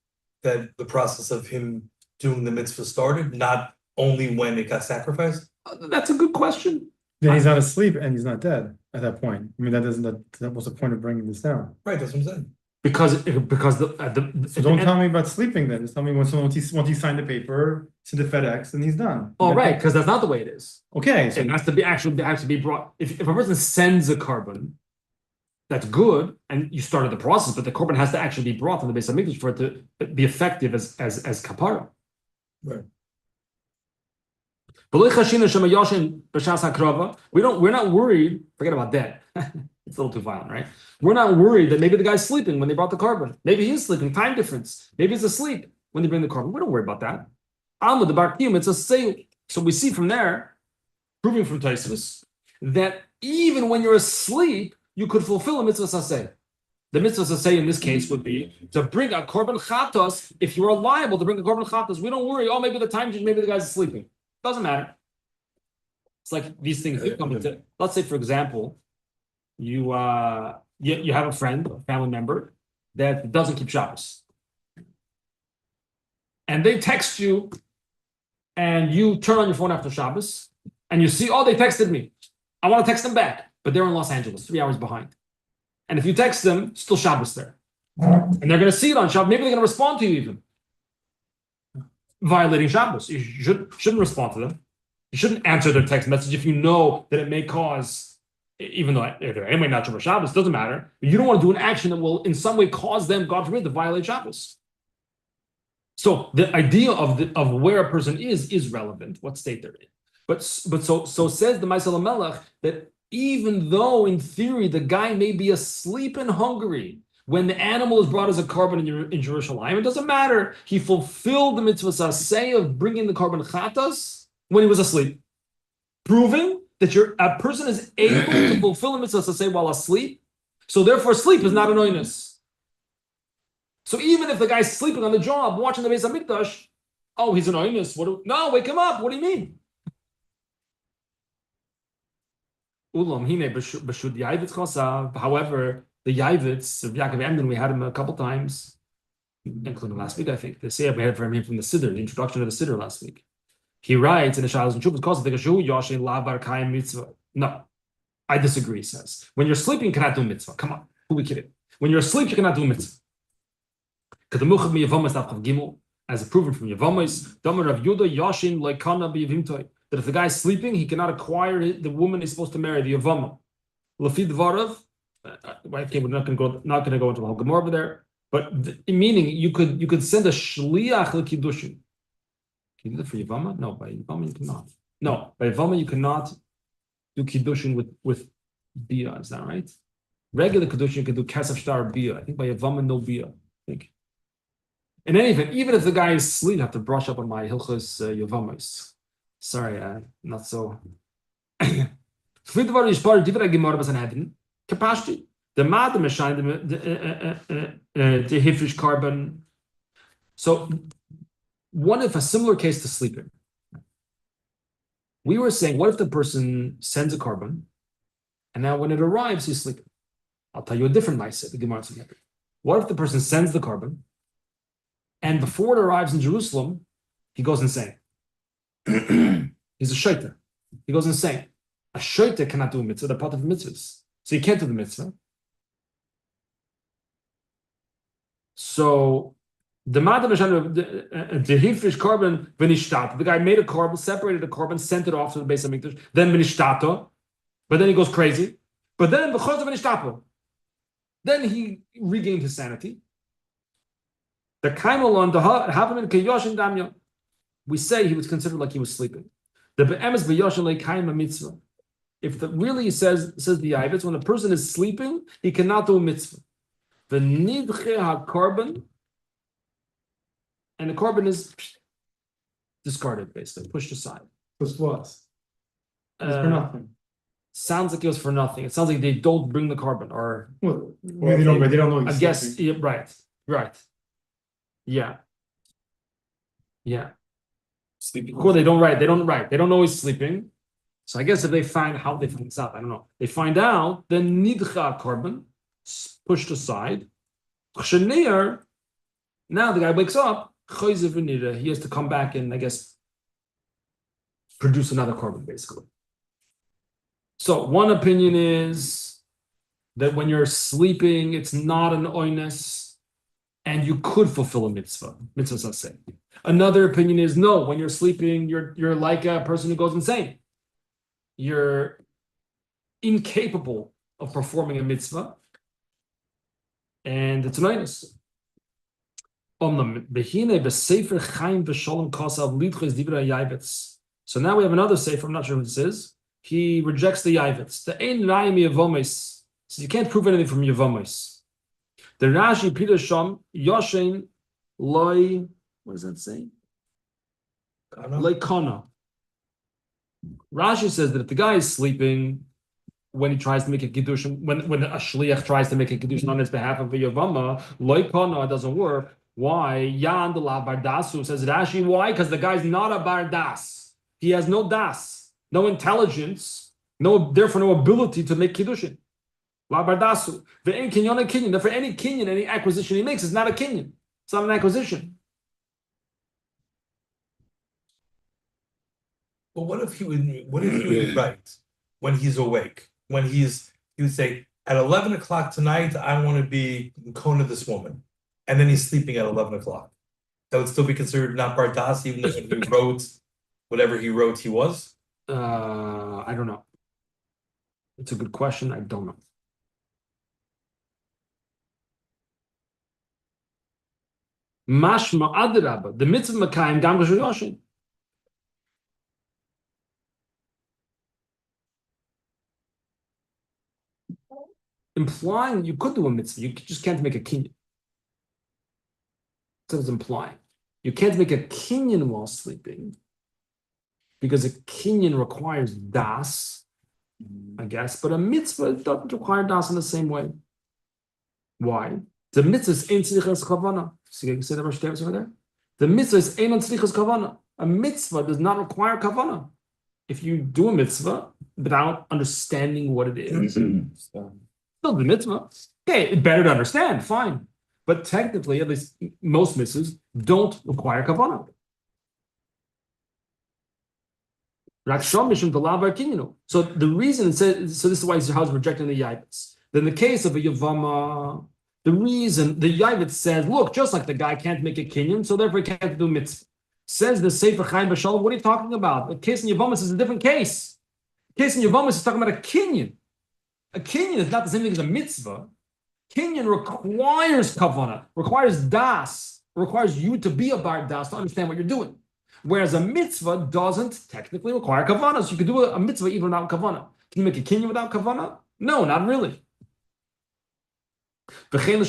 that the process of him doing the mitzvah started, not only when it got sacrificed? That's a good question. Then he's not asleep and he's not dead at that point. I mean, that was the point of bringing this down. Right, that's what I'm saying. Because So don't tell me about sleeping then. Just tell me once he signed the paper, send the FedEx, and he's done. Oh, right, because that's not the way it is. Okay, so It has to be brought. If a person sends a korban, that's good, and you started the process, but the korban has to actually be brought from the base of Mikdash for it to be effective as kapara. Right. We're not worried. Forget about that. It's a little too violent, right? We're not worried that maybe the guy's sleeping when they brought the korban. Maybe he's sleeping. Time difference. Maybe he's asleep when they bring the korban. We don't worry about that. Alma the bar kiyum. It's a sale. So we see from there, proving from Tosfos, that even when you're asleep, you could fulfill a mitzvah saseh. The mitzvah saseh in this case would be to bring a korban chatos. If you are liable to bring a korban chatos, we don't worry. Oh, maybe the time change, maybe the guy's sleeping. Doesn't matter. It's like these things that come into. Let's say, for example, you have a friend, a family member that doesn't keep Shabbos, and they text you, and you turn on your phone after Shabbos, and you see, oh, they texted me. I want to text them back, but they're in Los Angeles, 3 hours behind. And if you text them, still Shabbos there. And they're going to see it on Shabbos. Maybe they're going to respond to you even. Violating Shabbos. You shouldn't respond to them. You shouldn't answer their text message if you know that it may cause, even though they're anyway not Shabbat Shabbos, doesn't matter. You don't want to do an action that will in some way cause them, God forbid, to violate Shabbos. So the idea of where a person is relevant, what state they're in. But so says the Maaseh Melech that even though in theory the guy may be asleep in Hungary when the animal is brought as a korban in Jerusalem, it doesn't matter. He fulfilled the mitzvah saseh of bringing the korban chatas when he was asleep, proving that a person is able to fulfill the mitzvah saseh while asleep. So therefore, sleep is not an oinus. So even if the guy's sleeping on the job watching the Beis Hamikdash, oh, he's an oinus. No, wake him up. What do you mean? However, the Yavitz of Yaakov Emden, we had him a couple times, including last week, I think. They say we had from him from the Siddur, the introduction of the Siddur last week. He writes in the Shalos and Shuvas, no, I disagree, he says. When you're sleeping, you cannot do mitzvah. Come on, who we kidding? When you're asleep, you cannot do mitzvah. As proven from Yevamos, that if the guy is sleeping, he cannot acquire the woman he's supposed to marry, the Yavama. Lafid Varav, okay, we're not going to go into the whole Gemara over there, but meaning you could send a shliach l'kiddushin. Can you do that for Yavama? No, by Yavama you cannot. No, by Yavama you cannot do kiddushin with bia. Is that right? Regular kiddushin you can do kasaf shtar bia. I think by Yavama no bia. I think. In any event, even if the guy is asleep, I have to brush up on my hilchos Yavamas. Sorry, not so. Capacity. The madam is shining the hifrish carbon. So, what if a similar case to sleeping? We were saying, what if the person sends a carbon, and now when it arrives, he's sleeping? I'll tell you a different mindset. The Gemara says, what if the person sends the carbon, and before it arrives in Jerusalem, he goes insane? He's a shaita. He goes insane. A shaita cannot do a mitzvah. They're part of the mitzvahs. So he can't do the mitzvah. So the madam the hifrish carbon v'nishtat. The guy made a carbon, separated a carbon, sent it off to the Beis Hamikdash. Then v'nishtato. But then he goes crazy. But then v'chos v'nishtato. Then he regained his sanity. The kaimalon the havamin keyoshin damya. We say he was considered like he was sleeping. The be'emes b'yoshin le'kaima mitzvah. If really says the Yavitz, when a person is sleeping, he cannot do a mitzvah. The nidche ha-carbon, and the carbon is discarded, basically, pushed aside. It's what? For nothing. Sounds like it was for nothing. It sounds like they don't bring the carbon, or Well, they don't know. I guess, yeah, right. Yeah. Sleeping. Of course, they don't know he's sleeping. So I guess if they find how they find this out, I don't know. They find out, then nidcha carbon pushed aside. Now the guy wakes up. He has to come back and I guess produce another carbon, basically. So one opinion is that when you're sleeping, it's not an oinus, and you could fulfill a mitzvah. Mitzvah saseh. Another opinion is no. When you're sleeping, you're like a person who goes insane. You're incapable of performing a mitzvah, and it's an oinus. So now we have another sefer. I'm not sure who this is. He rejects the Yavitz. The Ein Rayim Yevamos. So you can't prove anything from Yevamos. The Rashi Peter Sham Yoshin Loi. What does that say? Loi Kana. Rashi says that if the guy is sleeping when he tries to make a kiddushin, when a shliach tries to make a kiddushin on his behalf of a yavama, loikona, it doesn't work. Why? Yan de la bardasu, says Rashi. Why? Because the guy's not a bardas. He has no das, no intelligence, therefore no ability to make kiddushin. La bardasu. Ve'en kinyan a kinyan. Therefore, any kinyan, any acquisition he makes is not a kinyan. It's not an acquisition. But what if he would write when he's awake? He would say, at 11 o'clock tonight, I want to be Kona this woman. And then he's sleeping at 11 o'clock. That would still be considered not Bardas, even if he wrote whatever he wrote he was? I don't know. It's a good question. I don't know. Mashma adrabba, the mitzvah makayim gam g'shuyoshin. Implying you could do a mitzvah, you just can't make a kinyan. That's what it's implying. You can't make a kinyan while sleeping because a kinyan requires das, I guess, but a mitzvah doesn't require das in the same way. Why? The mitzvah is ein tzrichas kavana. See the verse over there? The mitzvah is ein tzrichas kavana. A mitzvah does not require kavana. If you do a mitzvah without understanding what it is, still the mitzvah. Okay, better to understand, fine. But technically, at least most mitzvahs don't require kavanah. So the reason it says, so this is why Yisrael is rejecting the Yavitz. Then the case of a Yavama, the reason the Yavitz says, look, just like the guy can't make a kinyan, so therefore he can't do mitzvah. Says the Sefer Chaim B'Shalom, what are you talking about? The case in Yavamas is a different case. The case in Yavamas is talking about a kinyan. A kinyan is not the same thing as a mitzvah. Kinyan requires kavanah, requires das, requires you to be a bar das to understand what you're doing. Whereas a mitzvah doesn't technically require kavanah. So you can do a mitzvah even without kavanah. Can you make a kinyan without kavanah? No, not really. Okay, the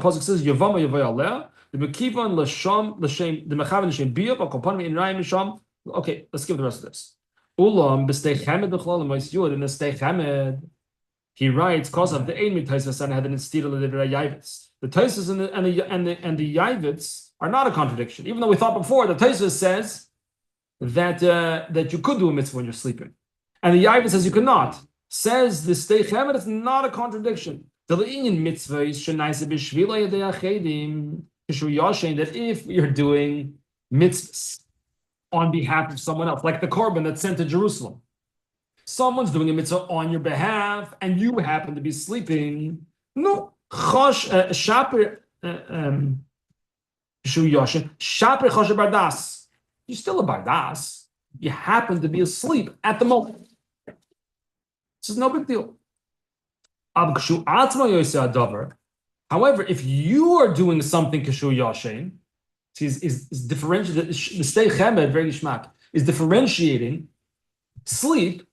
pasuk says Yavama Yavayaleh. The Mekivan Lasham Lashem the Mechavan Lashem Biyab Akopan in Rayim Lasham. Okay, let's give the rest of this. Ulam b'stei chamed b'chlal ma'is in the stei chamed. He writes because of the ein mitayis and had an instira the Yavitz. The Taisus and the Yavitz are not a contradiction, even though we thought before the Taisus says that that you could do a mitzvah when you're sleeping, and the Yavitz says you could not. Says the stei chamed, it's not a contradiction. The le'inyan mitzvah is shenaisa b'shvila yadei achedim. That if you're doing mitzvahs on behalf of someone else, like the korban that's sent to Jerusalem, someone's doing a mitzvah on your behalf, and you happen to be sleeping. No, shaper bardas. You're still a bardas. You happen to be asleep at the moment. This is no big deal. However, if you are doing something kashur yashin, is differentiating the stei chemed very gishmak is differentiating sleep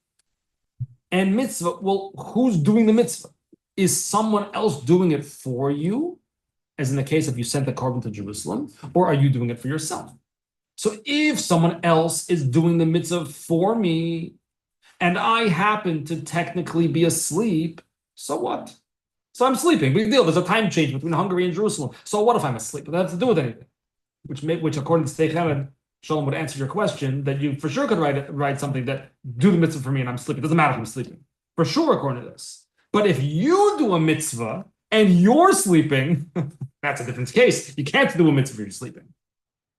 and mitzvah. Well, who's doing the mitzvah? Is someone else doing it for you, as in the case of you sent the korban to Jerusalem, or are you doing it for yourself? So if someone else is doing the mitzvah for me, and I happen to technically be asleep, so what? So I'm sleeping. Big deal. There's a time change between Hungary and Jerusalem. So what if I'm asleep? It doesn't have to do with anything. Which according to Stei Chemed, Shalom would answer your question that you for sure could write something that do the mitzvah for me and I'm sleeping. It doesn't matter if I'm sleeping. For sure, according to this. But if you do a mitzvah and you're sleeping, that's a different case. You can't do a mitzvah if you're sleeping.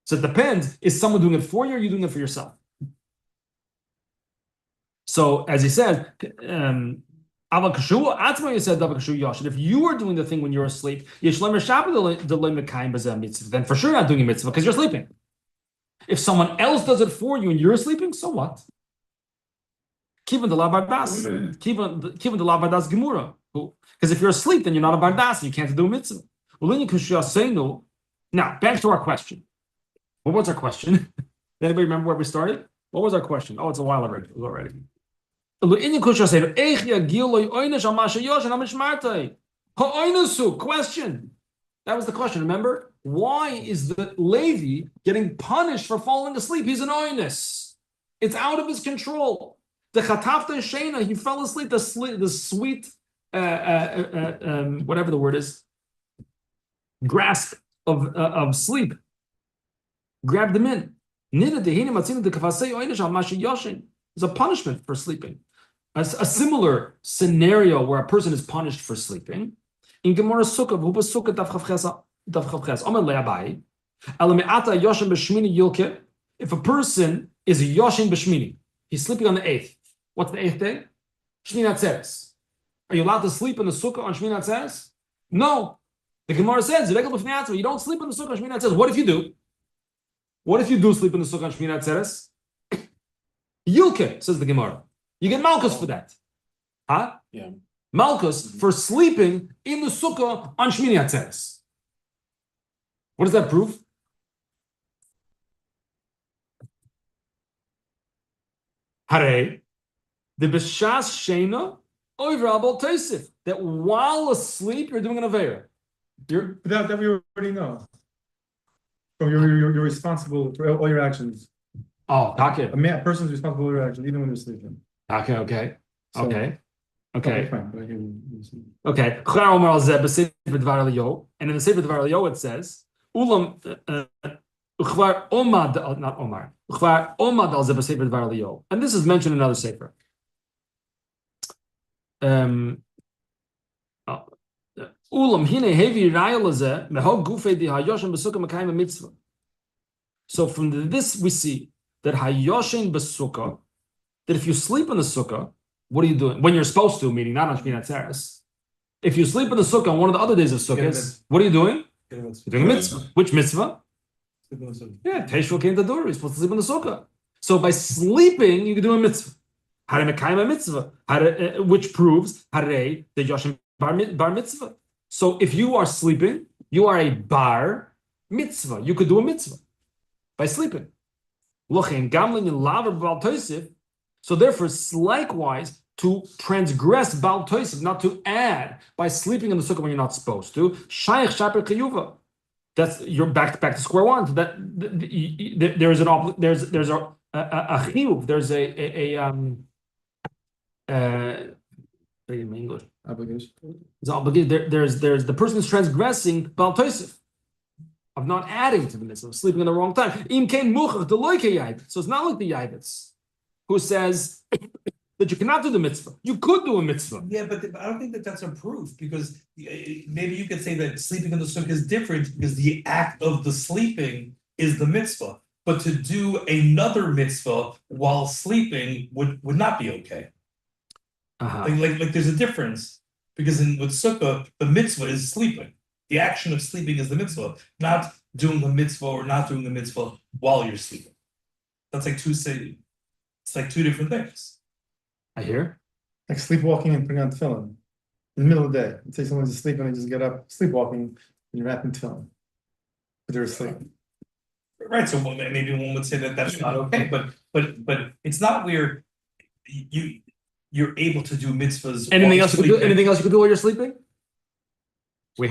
So it depends. Is someone doing it for you or are you doing it for yourself? So as he says, if you are doing the thing when you're asleep, then for sure you're not doing a mitzvah because you're sleeping. If someone else does it for you and you're sleeping, so what? Because if you're asleep, then you're not a bardas, and you can't do a mitzvah. Now, back to our question. What was our question? Anybody remember where we started? What was our question? Oh, it's a while already. Question. That was the question, remember? why is the Levi getting punished for falling asleep? He's an oinus. It's out of his control. The chatafta shena, he fell asleep. The sweet, whatever the word is, grasp of sleep grabbed him in. It's a punishment for sleeping. A similar scenario where a person is punished for sleeping. In Gemara Sukkah, if a person is yoshin b'shmini, he's sleeping on the 8th. What's the 8th day? Shmini Atzeres. Are you allowed to sleep in the sukkah on Shmini Atzeres? No. The Gemara says, you don't sleep in the sukkah on Shmini Atzeres. What if you do? What if you do sleep in the sukkah on Shmini Atzeres? Yilke, says the Gemara. You get malchus for that. Huh? Yeah. Malchus for sleeping in the sukkah on Shmini Atzeres. What does that prove? Hare, the b'shas sheina over abal teisif, that while asleep you're doing an aveira. That we already know. So you're responsible for all your actions. Oh, okay. A person is responsible for your actions, even when they're sleeping. Okay. So- Okay. Fine, but I hear you. Okay. And in the Sefer Dvar Eliyahu it says, Ulam uchvar omad, not Omar. Uchvar omad al zeh Sefer Dvar Eliyahu. And this is mentioned in another Sefer. Ulam hine hevi raya lezeh mehog gufei di hayoshen b'sukkah mekayim mitzvah. So from this we see that hayoshen b'sukkah, that if you sleep in the sukkah, what are you doing? When you're supposed to, meaning not on Shmini Atzeres. If you sleep in the sukkah on one of the other days of sukkahs, what are you doing? You're doing a mitzvah. Which mitzvah? Yeah, Teshuvah came to the door. You're supposed to sleep in the sukkah. So by sleeping, you can do a mitzvah. Hare mekayim a mitzvah, which proves hare the Yoshem bar mitzvah. So if you are sleeping, you are a bar mitzvah. You could do a mitzvah by sleeping. So therefore, it's likewise to transgress Baal Tosef, not to add by sleeping in the sukkah when you're not supposed to. Shaykh shaper kiyuva. That's you're back to square one. That there's a chiyuv. There's in English. Obligation. There's the person is transgressing Baal Tosef of not adding to the mitzvah, of sleeping in the wrong time. So it's not like the Yaivitz who says that you cannot do the mitzvah. You could do a mitzvah. Yeah, but I don't think that that's a proof, because maybe you could say that sleeping in the sukkah is different because the act of the sleeping is the mitzvah. But to do another mitzvah while sleeping would not be okay. Like there's a difference, because with sukkah, the mitzvah is sleeping. The action of sleeping is the mitzvah, not doing the mitzvah or not doing the mitzvah while you're sleeping. That's like it's like two different things. I hear. Like sleepwalking and putting on tefillin in the middle of the day. Let's say someone's asleep and they just get up, sleepwalking, and you're wrapping tefillin, but they're asleep. Right. So maybe one would say that that's not okay, but it's not where you're able to do mitzvahs. Anything else you could do? Anything else you could do while you're sleeping? We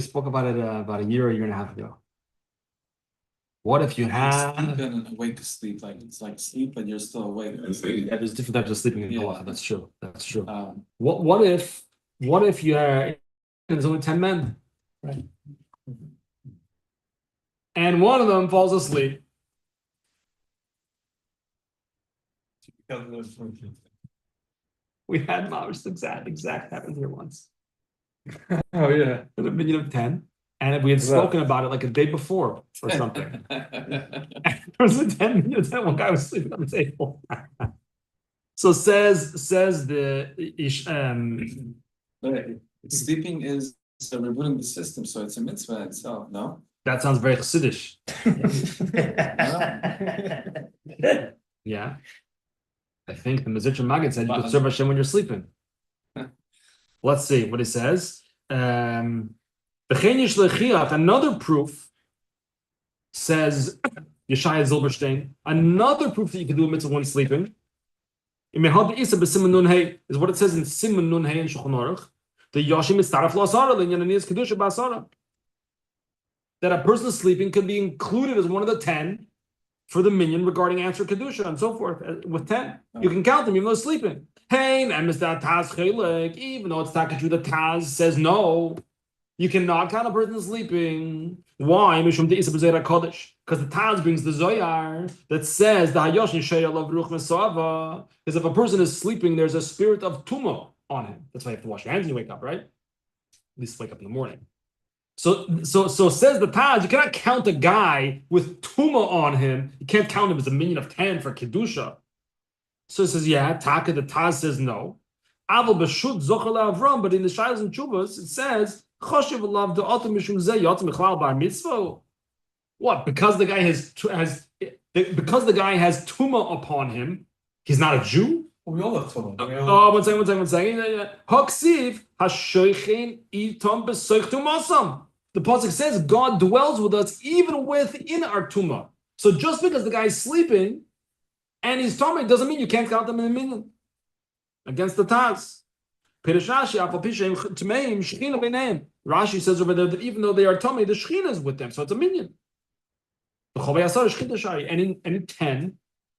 spoke about it about a year and a half ago. What if you have? Sleep and awake to sleep, like it's like sleep, but you're still awake. Yeah, there's different types of sleeping in halacha. That's true. That's true. Um, What if you are? There's only 10 men, Right. and one of them falls asleep. We had Mamish exact happened here once. Oh yeah. With a minion of 10, and we had spoken about it like a day before or something. There was a 10 minutes that one guy was sleeping on the table. So says the Sleeping is rebooting the system, so it's a mitzvah itself. No, that sounds very chassidish. Yeah, I think the Mezritcher Maggid said you could serve Hashem when you're sleeping. Let's see what he says. Another proof says Yeshaya Zilberstein. Another proof that you can do a mitzvah when sleeping is what it says in Siman Nun Hey in Shulchan Aruch. The Yoshim is Taraf Lo Asara, Linyan Aniyas Kedusha Ba'asara. that a person sleeping could be included as one of the 10 for the minyan regarding answer kedusha and so forth. With 10, you can count them even though sleeping. Hey, even though it's Takashu, the Taz says no, you cannot count a person sleeping. Why? Because the Taz brings the Zoyar that says the Hayoshin Sheyalav Ruch Mesava. Because if a person is sleeping, there's a spirit of Tumah on him. That's why you have to wash your hands when you wake up, right? At least wake up in the morning. So says the Taz, you cannot count a guy with Tumah on him. You can't count him as a minion of 10 for Kedusha. So it says, yeah, Taka, the Taz says no. Aval Bashut Zochel Avram, but in the Shilas and Chubas, it says, Choshev Alav De'otam Mishum Zeh Yotzim Mechlal Bar Mitzvah. What? Because the guy has Tumah upon him, he's not a Jew? We all have Tumah. One second. Haksiv hashoichein itom besoich tumasam. The pasuk says God dwells with us even within our tumah. So just because the guy is sleeping and he's tumah doesn't mean you can't count them in a minyan. Against the Taz. Rashi says over there that even though they are tumah, the Shechina is with them, so it's a minyan. And in 10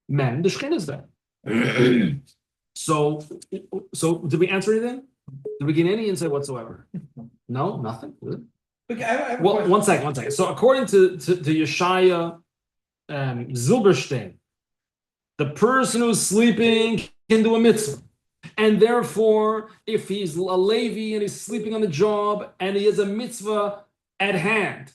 men, the Shechina is there. So did we answer anything? Did we get any insight whatsoever? No, nothing. Good. Okay, Well, one second. So according to Yeshaya Zilberstein, the person who's sleeping can do a mitzvah. And therefore, if he's a Levi and he's sleeping on the job and he has a mitzvah at hand,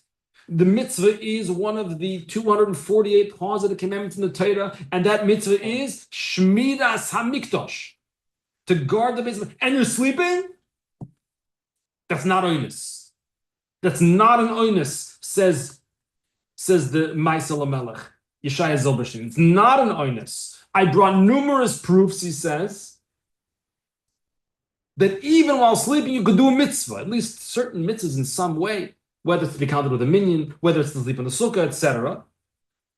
the mitzvah is one of the 248 positive commandments in the Torah, and that mitzvah is Shmiras HaMikdash, to guard the mitzvah. And you're sleeping? That's not oinus. That's not an oinus, says the Maaseh LaMelech, Yeshaya Zilberstein. It's not an oinus. I brought numerous proofs, he says, that even while sleeping, you could do a mitzvah, at least certain mitzvahs in some way, whether it's to be counted with a minyan, whether it's to sleep in the sukkah, etc.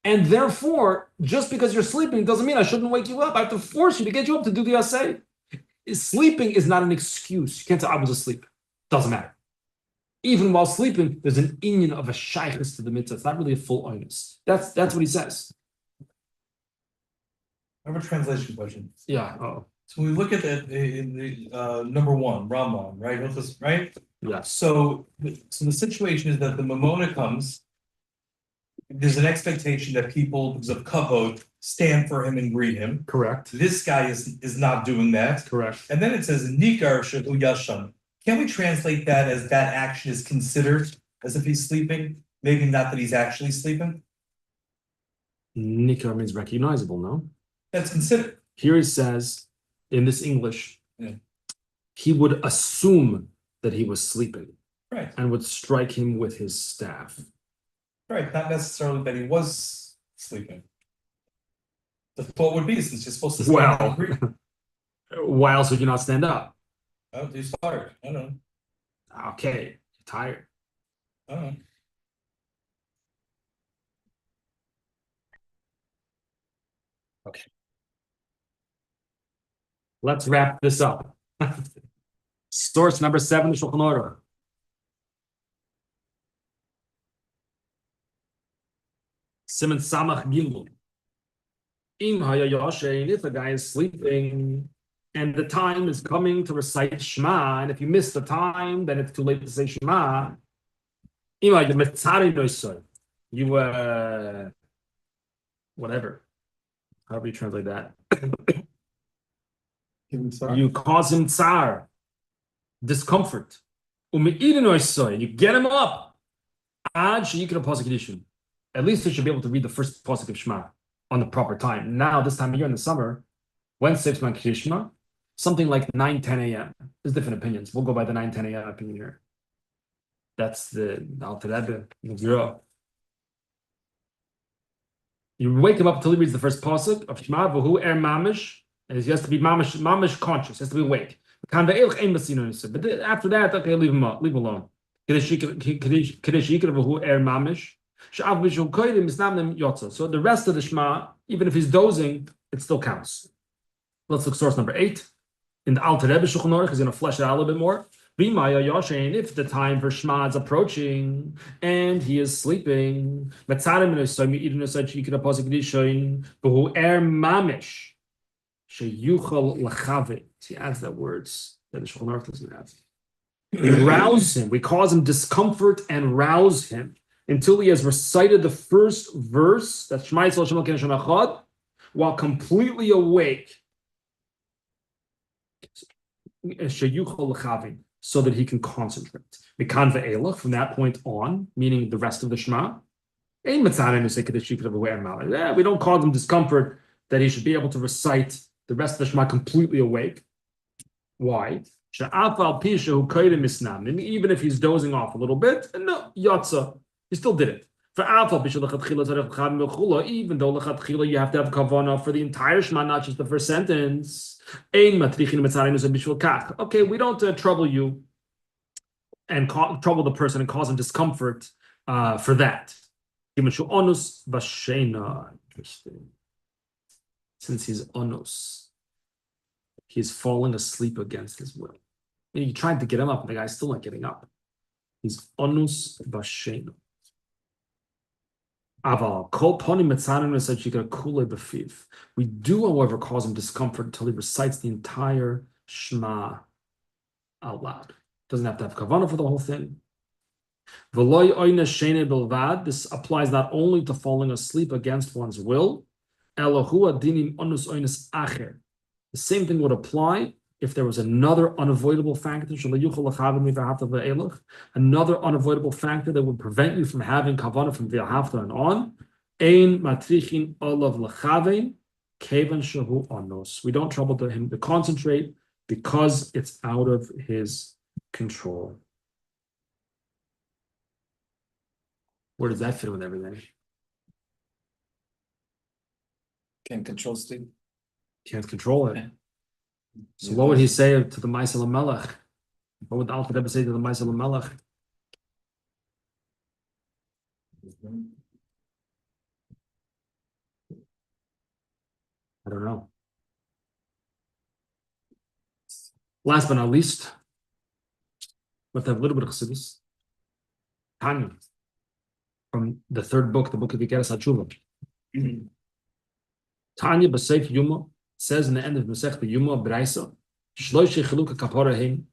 And therefore, just because you're sleeping doesn't mean I shouldn't wake you up. I have to force you to get you up to do the asay. Sleeping is not an excuse. You can't say, I was asleep. Doesn't matter. Even while sleeping, there's an inyan of a shaykhis to the mitzvah. It's not really a full onus. That's what he says. I have a translation question. Yeah. Oh. So we look at that in the number 1, Rambam, right? Right? Yeah. So the situation is that the Mamona comes. There's an expectation that people, because of kavod, stand for him and greet him. Correct. This guy is not doing that. Correct. And then it says Nikar Shehu Yashan. Can we translate that as that action is considered as if he's sleeping? Maybe not that he's actually sleeping. Nikar means recognizable, no? That's considered. Here he says, in this English, he would assume that he was sleeping, right, and would strike him with his staff. Right, not necessarily that he was sleeping. The thought would be, since you're supposed to stand up and greet. Why else would you not stand up? Oh, he's tired. I don't know. Okay, you're tired. I don't know. Okay. Let's wrap this up. Source number 7, the Shulchan Aruch. Siman Samach Gimel. Im haya yoshein, if a guy is sleeping and the time is coming to recite Shema, and if you miss the time, then it's too late to say Shema. You whatever, however you translate that. You cause him tsar, discomfort. You get him up. At least you should be able to read the first pasuk of Shema on the proper time. Now, this time of year in the summer, when six man Krishma, something like 9-10 a.m. There's different opinions. We'll go by the 9-10 a.m. opinion here. That's the Alter Rebbe. You wake him up until he reads the first pasuk of Shema, V'hu mamish, and he has to be mamish conscious, he has to be awake. But after that, okay, leave him alone. So the rest of the Shema, even if he's dozing, it still counts. Let's look source number 8. In the Alter Rebbe Shulchan Aruch, he's going to flesh it out a little bit more. If the time for Shema is approaching and he is sleeping, see, adds that words that the Shulchan Aruch doesn't have. Rouse him. We cause him discomfort and rouse him until he has recited the first verse, that's Shema Yisrael Shem Elokeinu Hashem Echad, while completely awake. So that he can concentrate. From that point on, meaning the rest of the Shema, we don't cause him discomfort that he should be able to recite the rest of the Shema completely awake. Why? Even if he's dozing off a little bit, no, yatsa, he still did it. Even though you have to have kavanah for the entire Shema, not just the first sentence. Okay, we don't trouble you and trouble the person and cause him discomfort for that. Interesting. Since he's onus, he's falling asleep against his will. You tried to get him up, and the guy's still not getting up. He's onus b'sheina. We do, however, cause him discomfort until he recites the entire Shema out loud. Doesn't have to have kavanah for the whole thing. This applies not only to falling asleep against one's will. The same thing would apply if there was another unavoidable factor, another unavoidable factor that would prevent you from having kavanah from v'ahavta and on. We don't trouble him to concentrate because it's out of his control. Where does that fit with everything? Can't control sleep. Can't control it. So what would he say to the Ma'aseh Melech? What would the Alter Rebbe say to the Ma'aseh Melech? I don't know. Last but not least, let's have a little bit of Chassidus. Tanya, from the third book, the book of Ikeres HaTshuva. Tanya B'Seif Yuma says in the end of Masechta Yuma Braisa, Shloishe Chiluka Kapara Heim.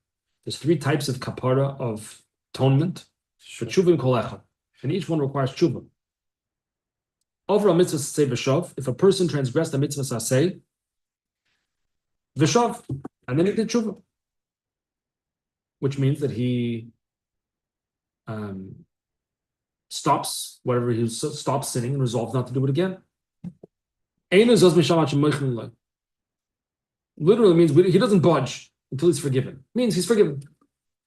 There's 3 types of kapara of atonement. Tshuva and Kol Echad, and each one requires tshuva. Over a mitzvah saseh v'shav, if a person transgressed a mitzvah saseh v'shav, and then he did tshuva, which means that he stops whatever he stops sinning and resolves not to do it again. Literally means he doesn't budge until he's forgiven. Means he's forgiven.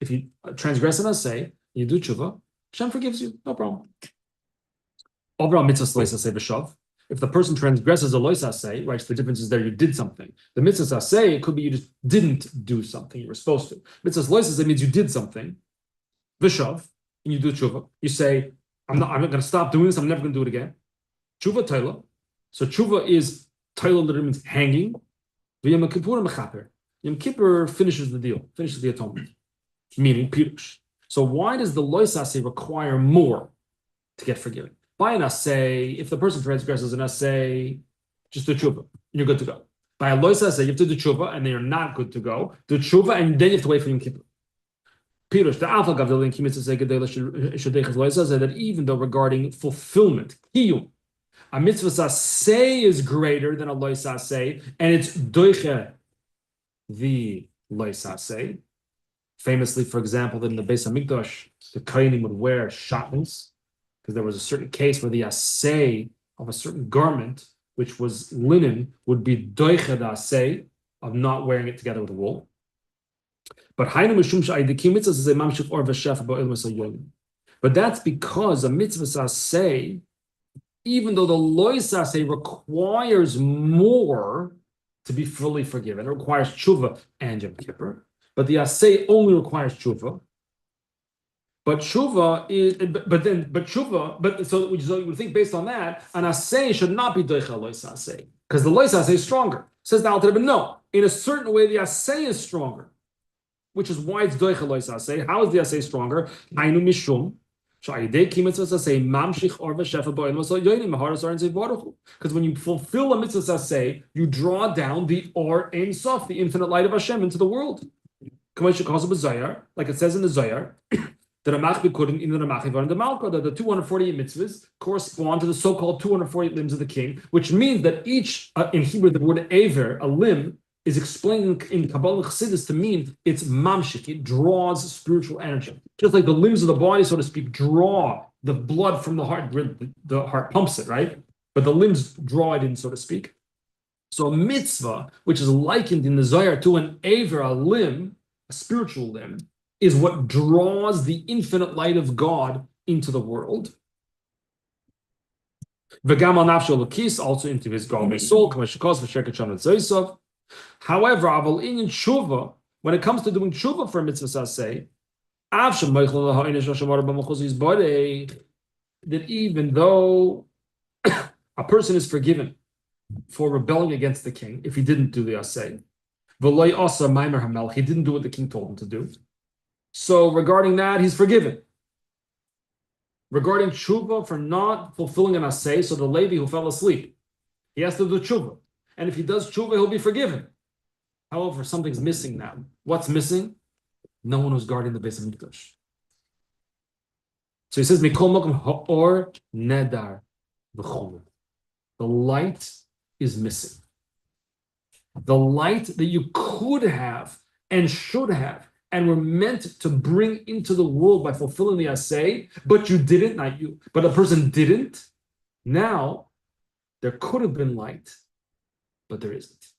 If you transgress an asay, you do tshuva, Hashem forgives you, no problem. Overall mitzvah lois asay v'shav. If the person transgresses a lois asay, right, the difference is there you did something. The mitzvah asay, it could be you just didn't do something you were supposed to. Mitzvah lois asay means you did something, v'shav, and you do tshuva. You say, I'm not going to stop doing this, I'm never going to do it again. Tshuva taila. So tshuva is taila, literally means hanging. Yom Kippur finishes the deal, finishes the atonement, meaning pirush. So why does the lois asay require more to get forgiven? By an asay, if the person transgresses an asay, just do tshuva, and you're good to go. By a lois asay, you have to do tshuva, and then you're not good to go. Do tshuva, and then you have to wait for Yom Kippur. Pirush, the alpha gavdil in kimitz that even though regarding fulfillment, kiyum, a mitzvah saseh is greater than a lois asay, and it's doiche the lois asay. Famously, for example, that in the Beis Hamikdash, the kohanim would wear shatnez, because there was a certain case where the asay of a certain garment, which was linen, would be doiche the asay of not wearing it together with wool. But that's because a mitzvah saseh, even though the lois asay requires more to be fully forgiven, it requires tshuva and Yom Kippur, but the asay only requires tshuva. But tshuva is, so you would think based on that, an asay should not be doicha lois asay, because the lois asay is stronger. Says the Alter Rebbe, no, in a certain way the asay is stronger. which is why it's doicha lois asay. How is the asay stronger? Hainu mishum. Because when you fulfill a mitzvah say, you draw down the or ein sof, the infinite light of Hashem, into the world. Like it says in the Zohar, that the 248 mitzvahs correspond to the so-called 248 limbs of the king, which means that each, in Hebrew, the word aver, a limb, is explained in Kabbalah Chassidus to mean it's mamshik, it draws spiritual energy. Just like the limbs of the body, so to speak, draw the blood from the heart, the heart pumps it, right? But the limbs draw it in, so to speak. So a mitzvah, which is likened in the Zohar to an aver, a limb, a spiritual limb, is what draws the infinite light of God into the world. V'gam al nafsho l'kis, also into his godly soul, k'mashikos v'sheket shanat zoysov. However, aval in tshuva, when it comes to doing tshuva for a mitzvah say, that even though a person is forgiven for rebelling against the king, if he didn't do the asay, he didn't do what the king told him to do. So regarding that, he's forgiven. Regarding tshuva for not fulfilling an asay, so the Levi who fell asleep, he has to do tshuva. And if he does tshuva, he'll be forgiven. However, something's missing now. What's missing? No one who's guarding the Beis Hamikdash. So he says, Mikol Mokum Ha'or Nedar V'chol. The light is missing. The light that you could have and should have and were meant to bring into the world by fulfilling the asay, but you didn't, not you, but a person didn't. Now, there could have been light, but there isn't,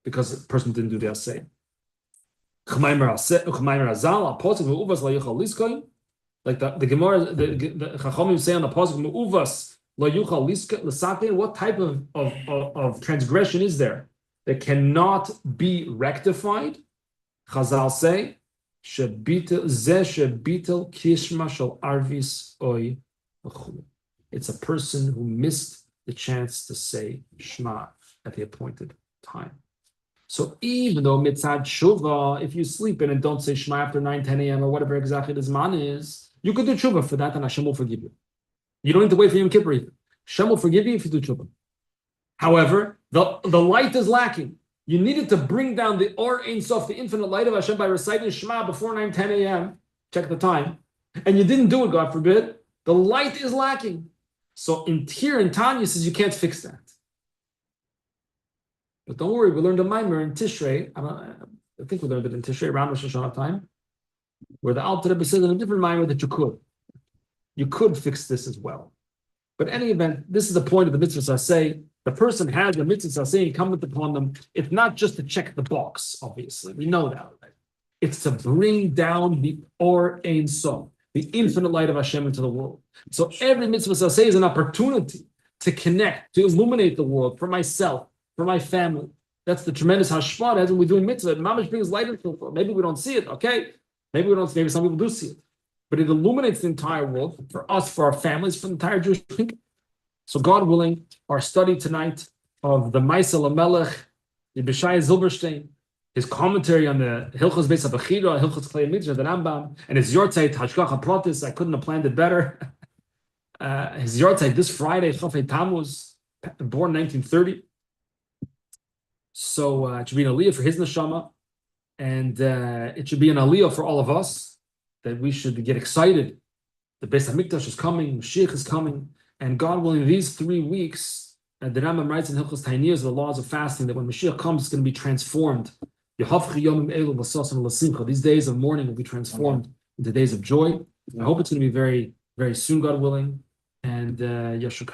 because the person didn't do the asay. Like the Gemara, the Chachamim say on the pasuk me'uvas lo yuchal l'sakein. What type of transgression is there that cannot be rectified? Chazal say shebitel kishma shel arvis oy. It's a person who missed the chance to say Shema at the appointed time. So even though mitzad tshuva, if you sleep in and don't say Shema after 9, 10 a.m. or whatever exactly the zman is, you could do tshuva for that and Hashem will forgive you. You don't need to wait for Yom Kippur either. Hashem will forgive you if you do tshuva. However, the light is lacking. You needed to bring down the Or Ein Sof, the infinite light of Hashem, by reciting Shema before 9, 10 a.m. Check the time. And you didn't do it, God forbid. The light is lacking. So in Tanya says you can't fix that. But don't worry, we learned a mimer in Tishrei. I think we learned it in Tishrei around Rosh Hashanah time, where the Alter Rebbe said in a different mimer that you could fix this as well. But in any event, this is the point of the mitzvah saseh. The person has the mitzvah saseh incumbent upon them. It's not just to check the box, obviously. We know that already. It's to bring down the Or Ein Sof, the infinite light of Hashem into the world. So every mitzvah saseh is an opportunity to connect, to illuminate the world for myself, for my family. That's the tremendous hashpah as when we're doing mitzvah. Mamash brings light into the world. Maybe we don't see it, okay? Maybe we don't. Maybe some people do see it, but it illuminates the entire world for us, for our families, for the entire Jewish people. So, God willing, our study tonight of the Maaseh Lamelech, the Bishai Zilberstein, his commentary on the Hilchos Beis HaBechira, Hilchos Klei Mitzvah, the Rambam, and his Yortzeit Hashgacha Pratis. I couldn't have planned it better. His Yortzeit this Friday, Chafei Tammuz, born 1930. So it should be an aliyah for his neshama, and it should be an aliyah for all of us, that we should get excited. The Beis Hamikdash is coming, Mashiach is coming, and God willing, these 3 weeks, the Rambam writes in Hilchos Tainiyos, the laws of fasting, that when Mashiach comes, it's going to be transformed. These days of mourning will be transformed into days of joy. I hope it's going to be very, very soon, God willing, and Yeshua.